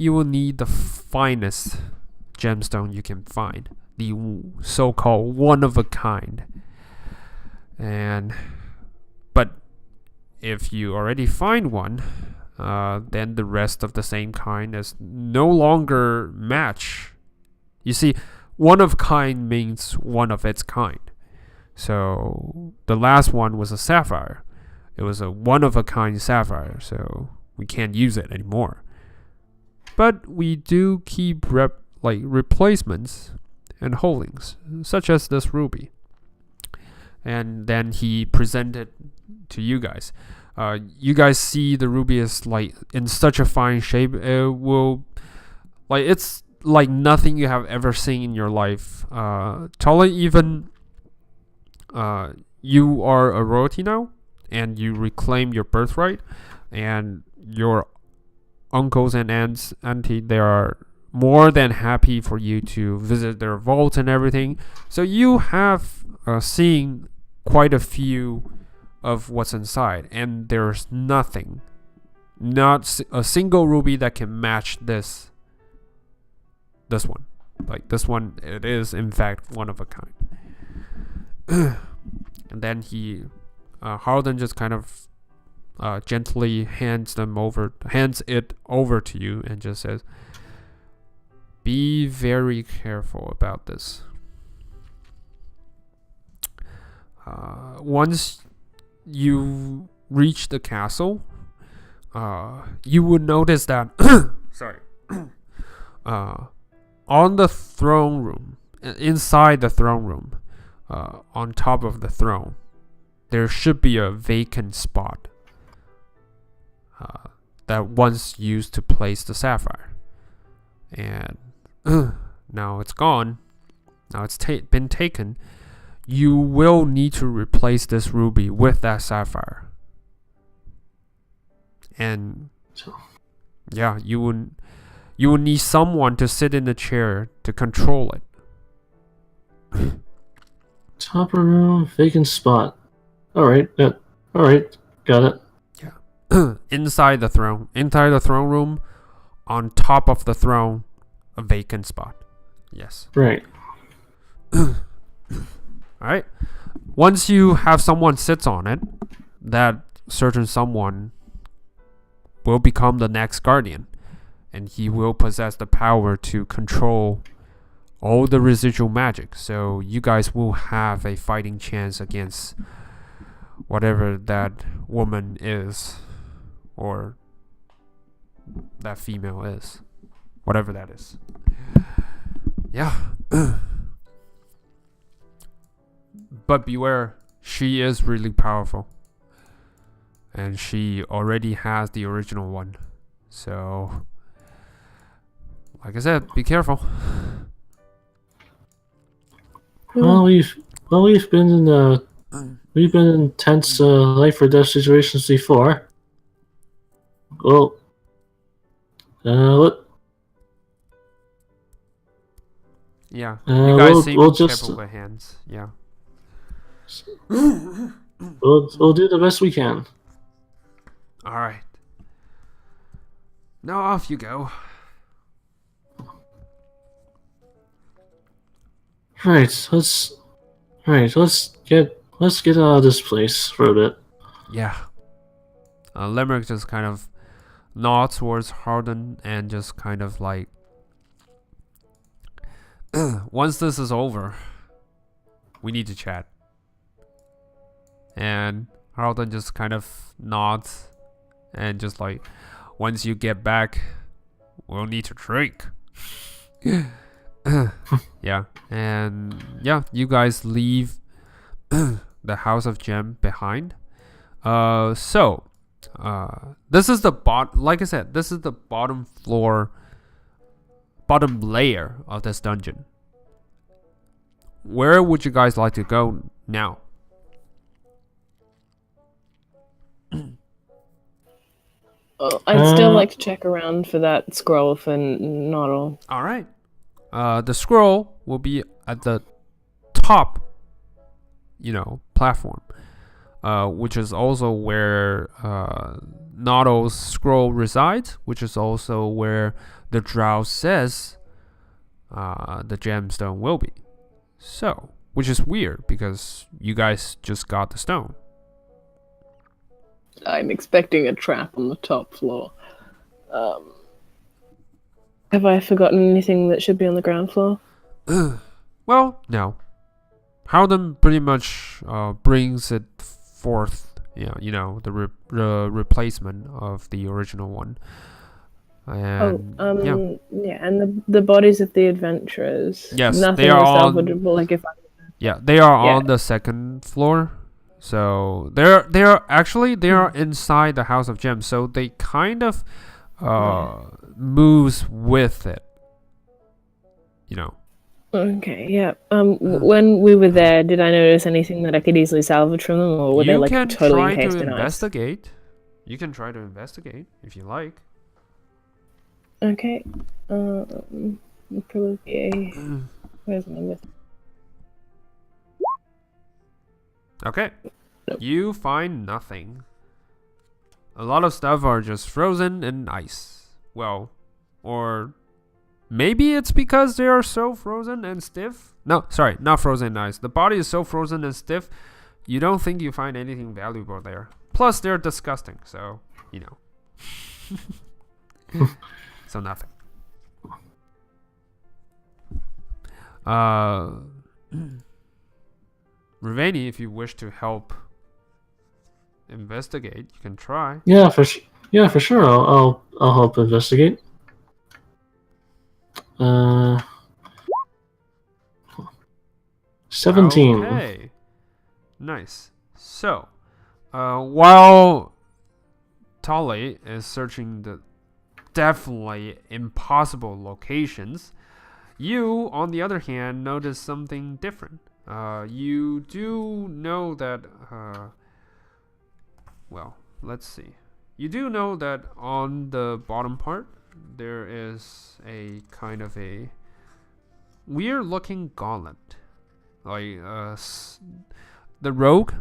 you will need the finest gemstone you can find, the so-called one-of-a-kind. But if you already find one, then the rest of the same kind is no longer match. You see, one-of-kind means one of its kind. So the last one was a sapphire. It was a one-of-a-kind sapphire, so we can't use it anymore. But we do keep replacements and holdings, such as this ruby. And then he presented to you guys. You guys see the ruby is in such a fine shape. It will it's like nothing you have ever seen in your life. Tali, even you are a royalty now, and you reclaim your birthright, and your uncles and auntie, they are more than happy for you to visit their vault and everything. So you have seen quite a few of what's inside, and there's nothing, not a single ruby that can match this one. This one, it is in fact one of a kind. And then Harlan just kind of gently hands it over to you and just says, be very careful about this. Once you reach the castle, you would notice that on the throne room, inside the throne room, on top of the throne, there should be a vacant spot that once used to place the sapphire, and now it's gone. Now it's been taken. You will need to replace this ruby with that sapphire. And yeah, you would need someone to sit in the chair to control it. Top room, vacant spot. Alright, alright, got it. Yeah. Inside the throne room, on top of the throne, a vacant spot. Yes. Right. Alright. Once you have someone sits on it, that certain someone will become the next guardian, and he will possess the power to control all the residual magic. So you guys will have a fighting chance against whatever that woman is, or that female is, whatever that is. Yeah. But beware, she is really powerful, and she already has the original one. So, like I said, be careful. Well, we've been in tense life or death situations before. Well, what? Yeah, you guys we'll seem just capable with hands. Yeah. we'll do the best we can. All right. Now off you go. Right, let's get out of this place for a bit. Yeah. Limerick just kind of nods towards Harden and just kind of like, once this is over, we need to chat. And Harden just kind of nods and just like, once you get back, we'll need to drink. Yeah, and yeah, you guys leave the House of Gem behind. So this is the like I said, this is the bottom layer of this dungeon. Where would you guys like to go now? I'd still like to check around for that scroll for Noddle. All right. The scroll will be at the top, platform, which is also where Noddle's scroll resides, which is also where the drow says the gemstone will be. So, which is weird because you guys just got the stone. I'm expecting a trap on the top floor. Have I forgotten anything that should be on the ground floor? Well, no. Howden pretty much brings it forth, the replacement of the original one. And, and the bodies of the adventurers. Yes, nothing they are salvageable. Like if they are on the second floor. So they are inside the House of Gems. So they kind of moves with it. Okay, yeah. When we were there, did I notice anything that I could easily salvage from them, or were they like totally encased in ice? Investigate. You can try to investigate if you like. Okay. Probably a. Where's my list? Okay. You find nothing. A lot of stuff are just frozen in ice. Well, or maybe it's because they are so frozen and stiff. No, sorry, not frozen in ice. The body is so frozen and stiff, you don't think you find anything valuable there. Plus, they're disgusting. So you know. So nothing. Ravani, if you wish to help investigate, you can try. Yeah, for sure. I'll help investigate. 17. Okay. Nice. So, while Tali is searching the definitely impossible locations, you, on the other hand, notice something different. You do know that, well, let's see. You do know that on the bottom part, there is a kind of a weird looking gauntlet. Like, the rogue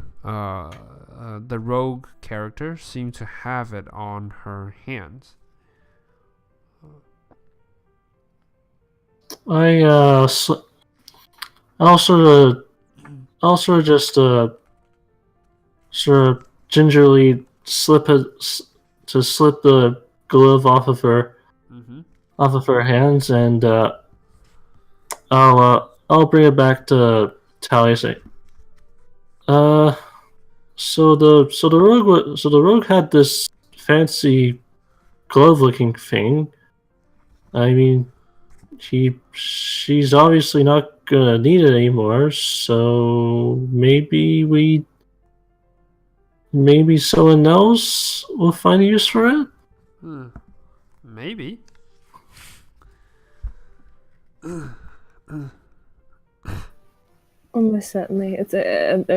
character seemed to have it on her hands. I'll sort of just sort of gingerly slip the glove off of her hands, and I'll bring it back to Tally. Say, so the rogue had this fancy glove looking thing. I mean, she's obviously not gonna need it anymore, so maybe someone else will find a use for it. Maybe. Almost certainly. It's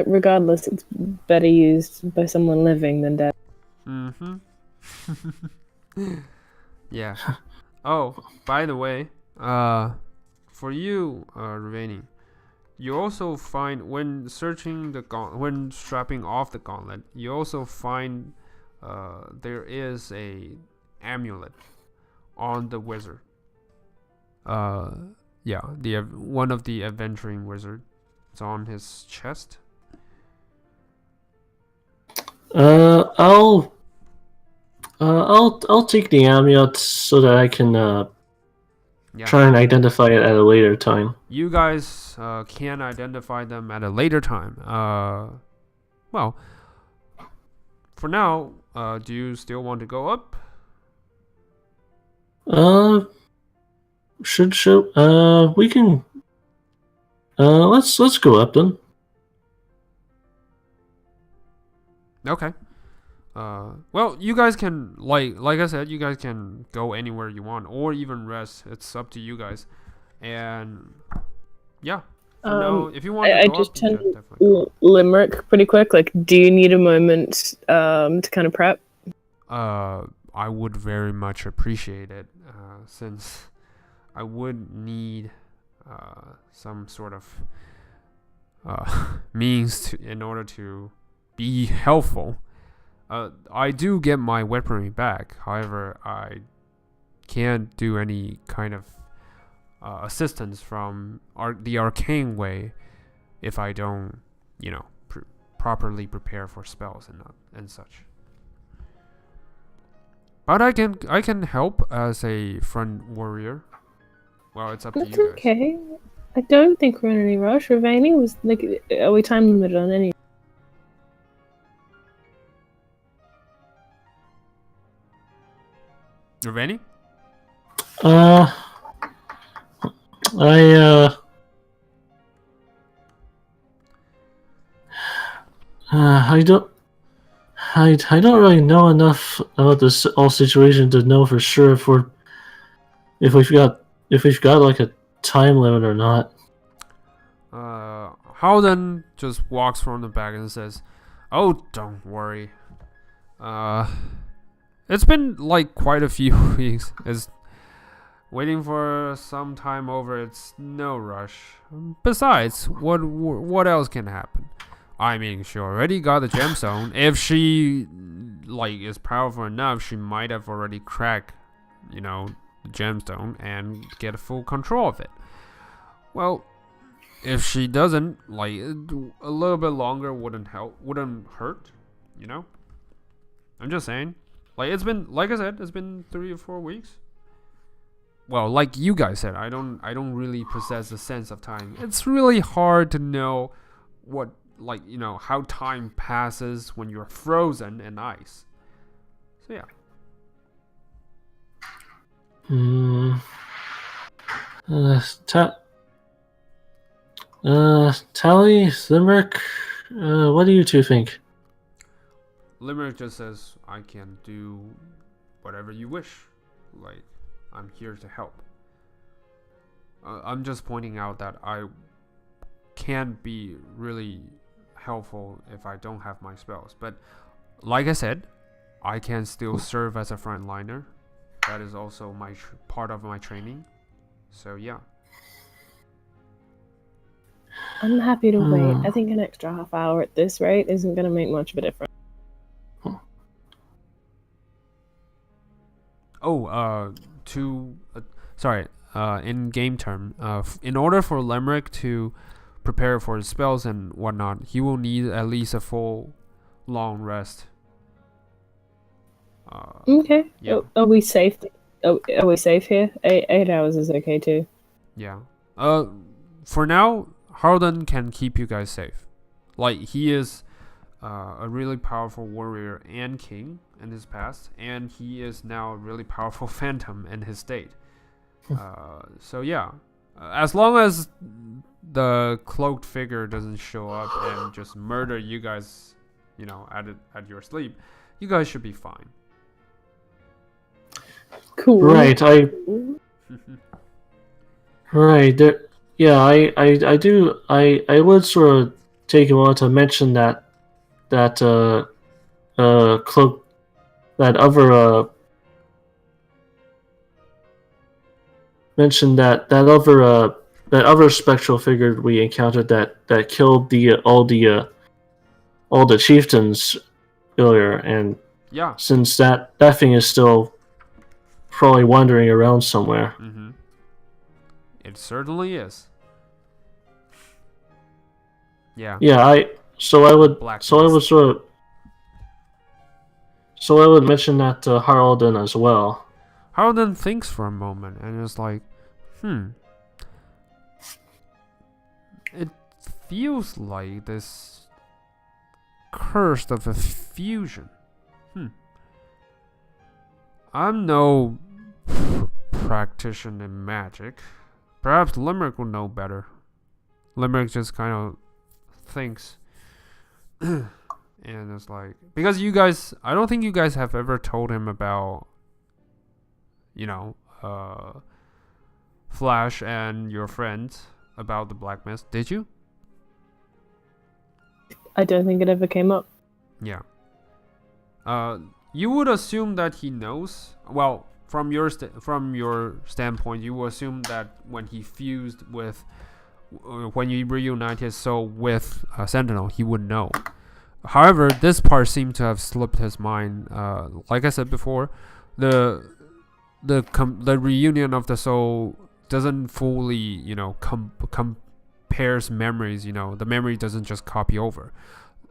regardless, it's better used by someone living than dead. Yeah. Oh, by the way, for you, Ravani, you also find when searching when strapping off the gauntlet, you also find there is a amulet on the wizard. Yeah, one of the adventuring wizard. It's on his chest. I'll take the amulet so that I can try and identify it at a later time. You guys can identify them at a later time. Well, for now, do you still want to go up? We can. Let's go up then. Okay. Well, you guys can like I said, you guys can go anywhere you want, or even rest. It's up to you guys. And yeah, now if you want, I just turned limerick pretty quick. Like, do you need a moment to kind of prep? I would very much appreciate it, since I would need some sort of means in order to be helpful. I do get my weaponry back. However, I can't do any kind of assistance from the arcane way if I don't, properly prepare for spells and such. But I can help as a front warrior. Well, it's up to you guys. That's okay. I don't think we're in any rush. Ravani was like, are we time limited on any? Ravani? I don't really know enough about this whole situation to know for sure if we've got like a time limit or not. Howden just walks from the back and says, "Oh, don't worry. It's been like quite a few weeks. It's waiting for some time over. It's no rush. Besides, what else can happen? I mean, she already got the gemstone. If she is powerful enough, she might have already cracked, the gemstone and get full control of it. Well, if she doesn't, a little bit longer wouldn't hurt, I'm just saying. Like it's been, like I said, it's been 3 or 4 weeks. Well, like you guys said, I don't really possess a sense of time. It's really hard to know what, like, you know, how time passes when you're frozen in ice. So yeah. Tally, Limerick, what do you two think? Limerick just says, I can do whatever you wish. Like, I'm here to help. I'm just pointing out that I can't be really helpful if I don't have my spells. But like I said, I can still serve as a frontliner. That is also my part of my training. So yeah. I'm happy to wait. I think an extra half hour at this rate isn't going to make much of a difference. In game term, in order for Limerick to prepare for his spells and whatnot, he will need at least a full long rest. Okay. Yeah. Are we safe? Are we safe here? 8 hours is okay too. Yeah. For now, Harlan can keep you guys safe. Like, he is a really powerful warrior and king in his past, and he is now a really powerful phantom in his state. So yeah, as long as the cloaked figure doesn't show up and just murder you guys, you know, at your sleep, you guys should be fine. Cool. Right, right there. Yeah, I do. I would sort of take a while to mention that cloak, that other mention that other spectral figure we encountered that killed all the chieftains earlier, and Yeah. since that thing is still probably wandering around somewhere. Mm-hmm. It certainly is. Yeah. Yeah, I would mention that to Haraldin as well. Harlan thinks for a moment and is like, it feels like this curse of a fusion. I'm no practitioner in magic. Perhaps Limerick will know better. Limerick just kind of thinks. And it's like, because you guys, I don't think you guys have ever told him about, you know, Flash and your friends about the Black Mist, did you? I don't think it ever came up. Yeah. You would assume that he knows. Well, from your standpoint, you would assume that when he fused with, when you reunite his soul with Sentinel, he would know. However, this part seemed to have slipped his mind. Like I said before, the reunion of the soul doesn't fully, you know, compares memories. You know, the memory doesn't just copy over.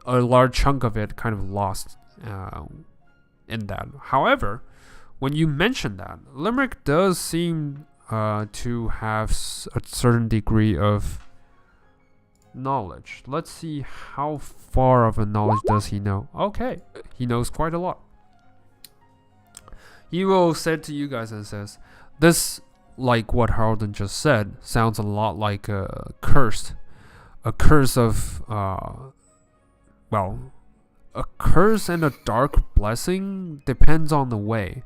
A large chunk of it kind of lost in that. However, when you mention that, Limerick does seem to have a certain degree of knowledge. Let's see how far of a knowledge does he know. Okay, he knows quite a lot. He will say to you guys and says, this, like what Haraldin just said, sounds a lot like a curse of a curse and a dark blessing depends on the way.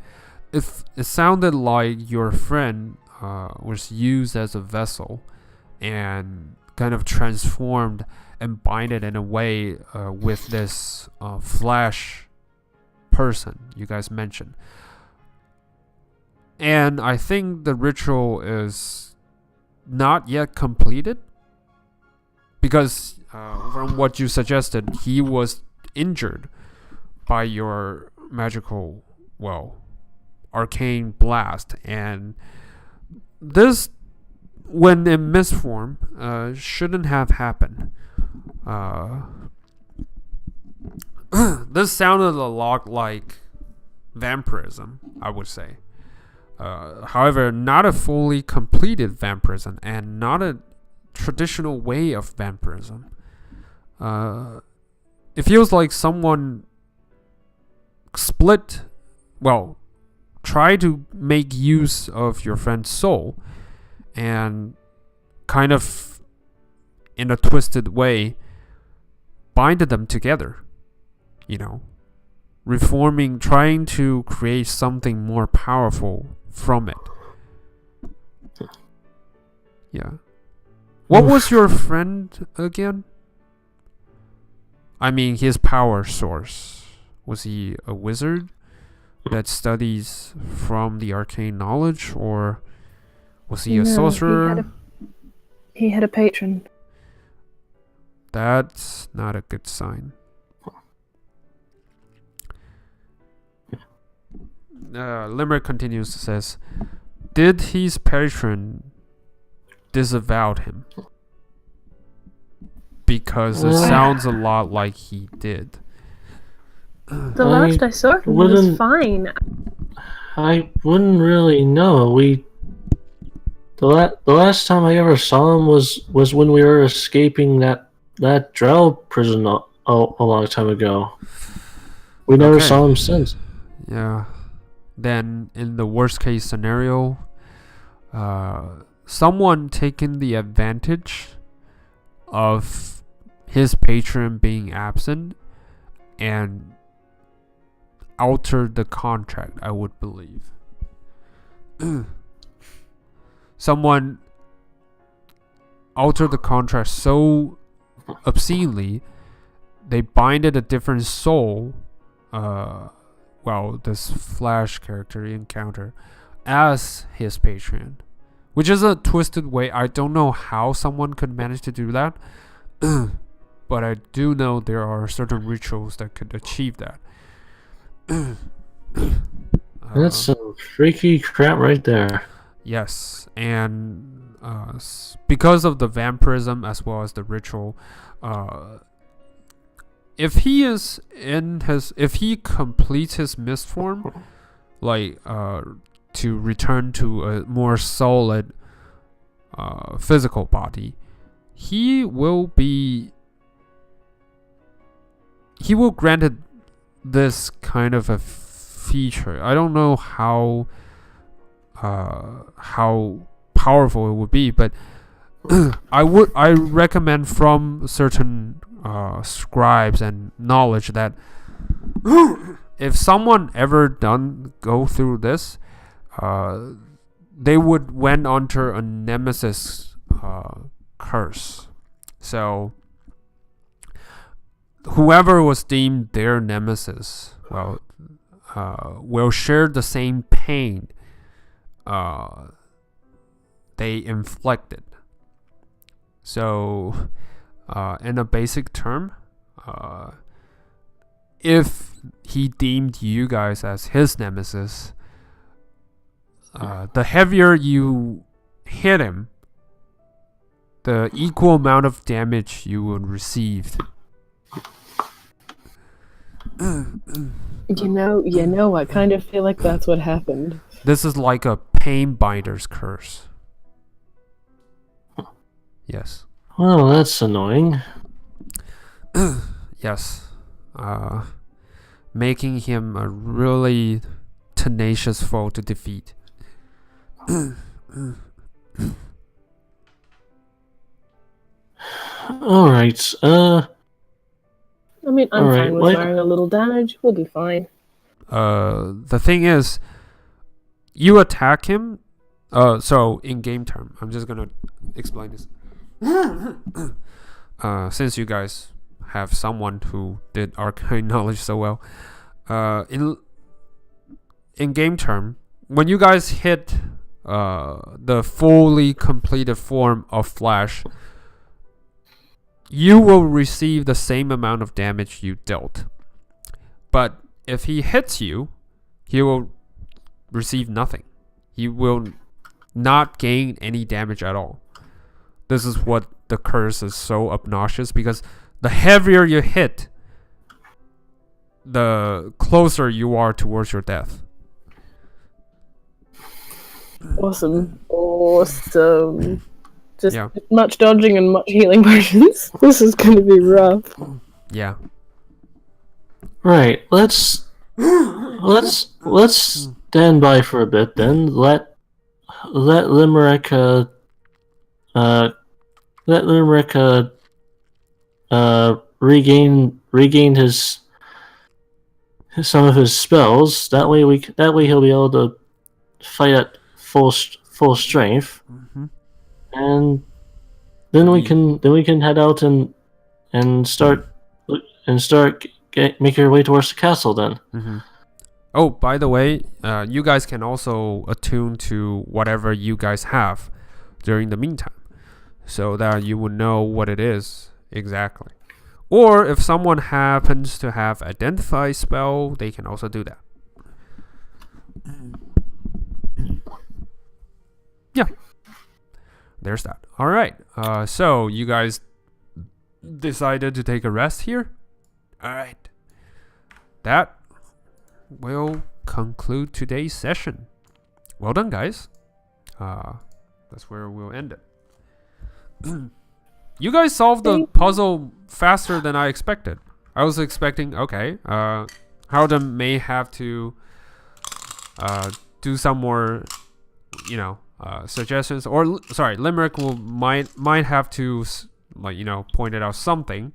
If it sounded like your friend was used as a vessel and kind of transformed and binded in a way with this Flash person you guys mentioned. And I think the ritual is not yet completed because from what you suggested, he was injured by your magical, arcane blast, and this, when in mist form, shouldn't have happened. this sounded a lot like vampirism, I would say. However, not a fully completed vampirism and not a traditional way of vampirism. It feels like someone try to make use of your friend's soul and kind of in a twisted way bind them together, reforming, trying to create something more powerful from it. Yeah. What was your friend again? I mean, his power source. Was he a wizard that studies from the arcane knowledge, or was he a sorcerer? He had a patron. That's not a good sign. Limerick continues, says, did his patron disavow him? Because it sounds a lot like he did. The last I saw him, he was fine. I wouldn't really know. The last time I ever saw him was when we were escaping that drow prison a long time ago. We never saw him since. Yeah. Then, in the worst case scenario, someone taking the advantage of his patron being absent and altered the contract, I would believe. Someone altered the contract so obscenely, they binded a different soul, this Flash character encounter, as his patron, which is a twisted way. I don't know how someone could manage to do that, but I do know there are certain rituals that could achieve that. That's some freaky crap right there. Yes, and because of the vampirism as well as the ritual, if he completes his mist form, to return to a more solid physical body, he will granted this kind of a feature. I don't know how powerful it would be, but I recommend from certain scribes and knowledge that if someone ever go through this, they would went under a nemesis curse. So whoever was deemed their nemesis, will share the same pain they inflicted. So, in a basic term, if he deemed you guys as his nemesis, the heavier you hit him, the equal amount of damage you would receive. You know, I kind of feel like that's what happened. This is like a pain binder's curse. Yes. Well, that's annoying. Yes. Making him a really tenacious foe to defeat. Alright, I mean, I'm fine with wearing a little damage. We'll be fine. The thing is, you attack him. So in game term, I'm just gonna explain this. Since you guys have someone who did arcane knowledge so well, in game term, when you guys hit the fully completed form of Flash, you will receive the same amount of damage you dealt. But if he hits you, he will receive nothing. He will not gain any damage at all. This is what the curse is so obnoxious, because the heavier you hit, the closer you are towards your death. Awesome. Just Yeah. much dodging and much healing potions. This is going to be rough. Yeah. Right. Let's stand by for a bit then. Let Limerick regain his some of his spells. That way he'll be able to fight at full strength, Mm-hmm. and then we can head out and start make our way towards the castle then. Mm-hmm. Oh, by the way, you guys can also attune to whatever you guys have during the meantime, so that you will know what it is exactly. Or if someone happens to have identify spell, they can also do that. Yeah. There's that. All right. So you guys decided to take a rest here? All right. That will conclude today's session. Well done, guys. That's where we'll end it. You guys solved the puzzle faster than I expected. I was expecting, okay, Howden may have to do some more, suggestions, or sorry, Limerick might have to point it out something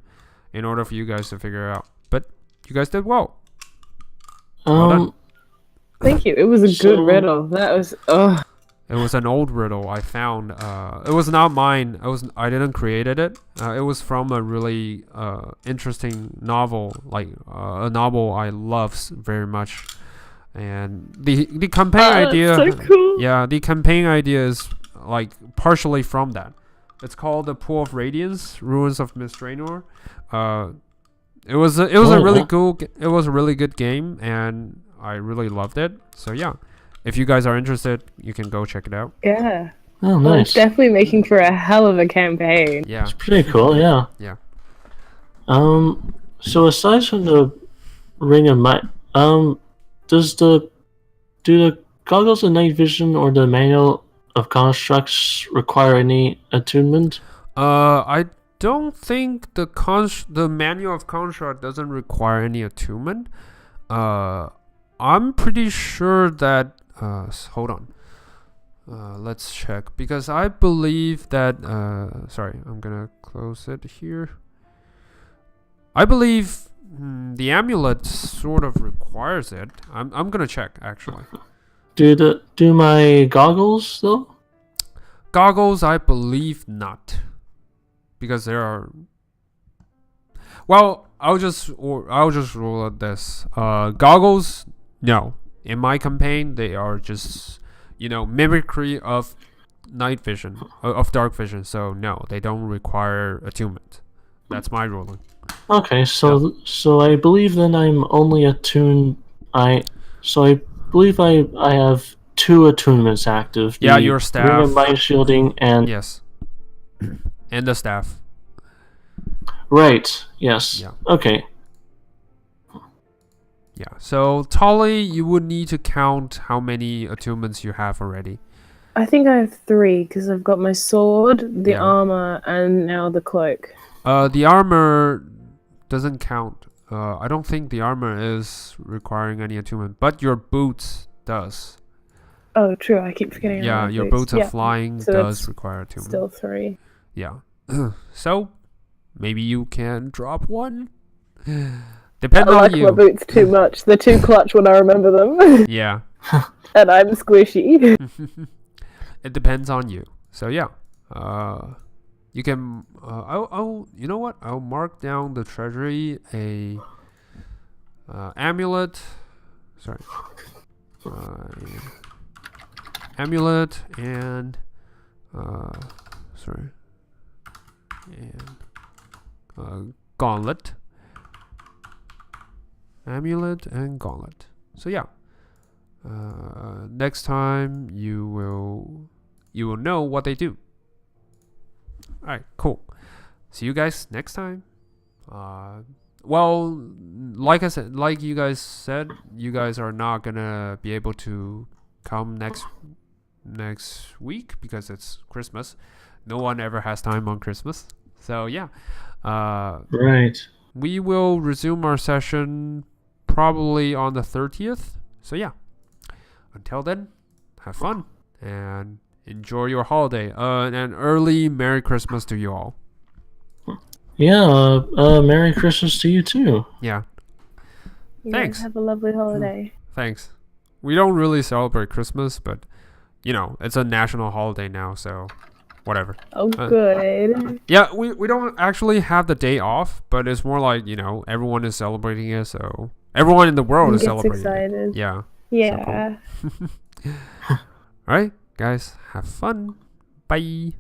in order for you guys to figure it out. But you guys did well. Well done. Thank you. It was a good riddle. That was It was an old riddle I found. It was not mine. I didn't create it. It was from a really interesting novel, a novel I love very much. And the campaign idea, so cool. Yeah, the campaign idea is like partially from that. It's called The Pool of Radiance, Ruins of Miss Drannor. It was a really cool. It was a really good game, and I really loved it. So yeah. If you guys are interested, you can go check it out. Yeah. Oh, nice. Well, it's definitely making for a hell of a campaign. Yeah. It's pretty cool, yeah. Yeah. So aside from the Ring of Might, do the goggles of night vision or the manual of constructs require any attunement? I don't think the manual of construct doesn't require any attunement. I'm pretty sure that hold on. Let's check, because I believe that sorry, I'm gonna close it here. I believe the amulet sort of requires it. I'm gonna check actually. Do my goggles though? Goggles, I believe not, because there are. Well, I'll just rule out this. Goggles, no. In my campaign, they are just, mimicry of night vision, of dark vision. So no, they don't require attunement. That's my ruling. Okay, so I believe then I'm only attuned. I believe I have 2 attunements active. Yeah, your staff. Ring of Might shielding and yes, and the staff. Right. Yes. Yeah. Okay. Yeah. So Tolly, you would need to count how many attunements you have already. I think I have 3 because I've got my sword, the Yeah. armor, and now the cloak. The armor doesn't count. I don't think the armor is requiring any attunement, but your boots does. Oh, true. I keep forgetting. Yeah, about your boots. boots of flying so does that's require attunement. Still 3. Yeah. So maybe you can drop one. Depends I on like you. my boots too much. They're too clutch when I remember them. Yeah. And I'm squishy. It depends on you. So yeah. You can. I'll. You know what? I'll mark down the treasury a amulet. Sorry. Amulet and sorry. And gauntlet. Amulet and gauntlet. So yeah. Next time you will know what they do. Alright, cool. See you guys next time. well, like I said, like you guys said, you guys are not gonna be able to come next week because it's Christmas. No one ever has time on Christmas. So yeah, Right. we will resume our session probably on the 30th. So yeah, until then, have fun and enjoy your holiday. And early Merry Christmas to you all. Yeah. Merry Christmas to you too. Yeah, You Thanks. guys have a lovely holiday. thanks. We don't really celebrate Christmas, but you know, it's a national holiday now, so whatever. Oh, good. Yeah, we don't actually have the day off, but it's more like, you know, everyone is celebrating it, so everyone in the world is Gets celebrating excited. it. Yeah. Yeah. All right, guys, have fun. Bye.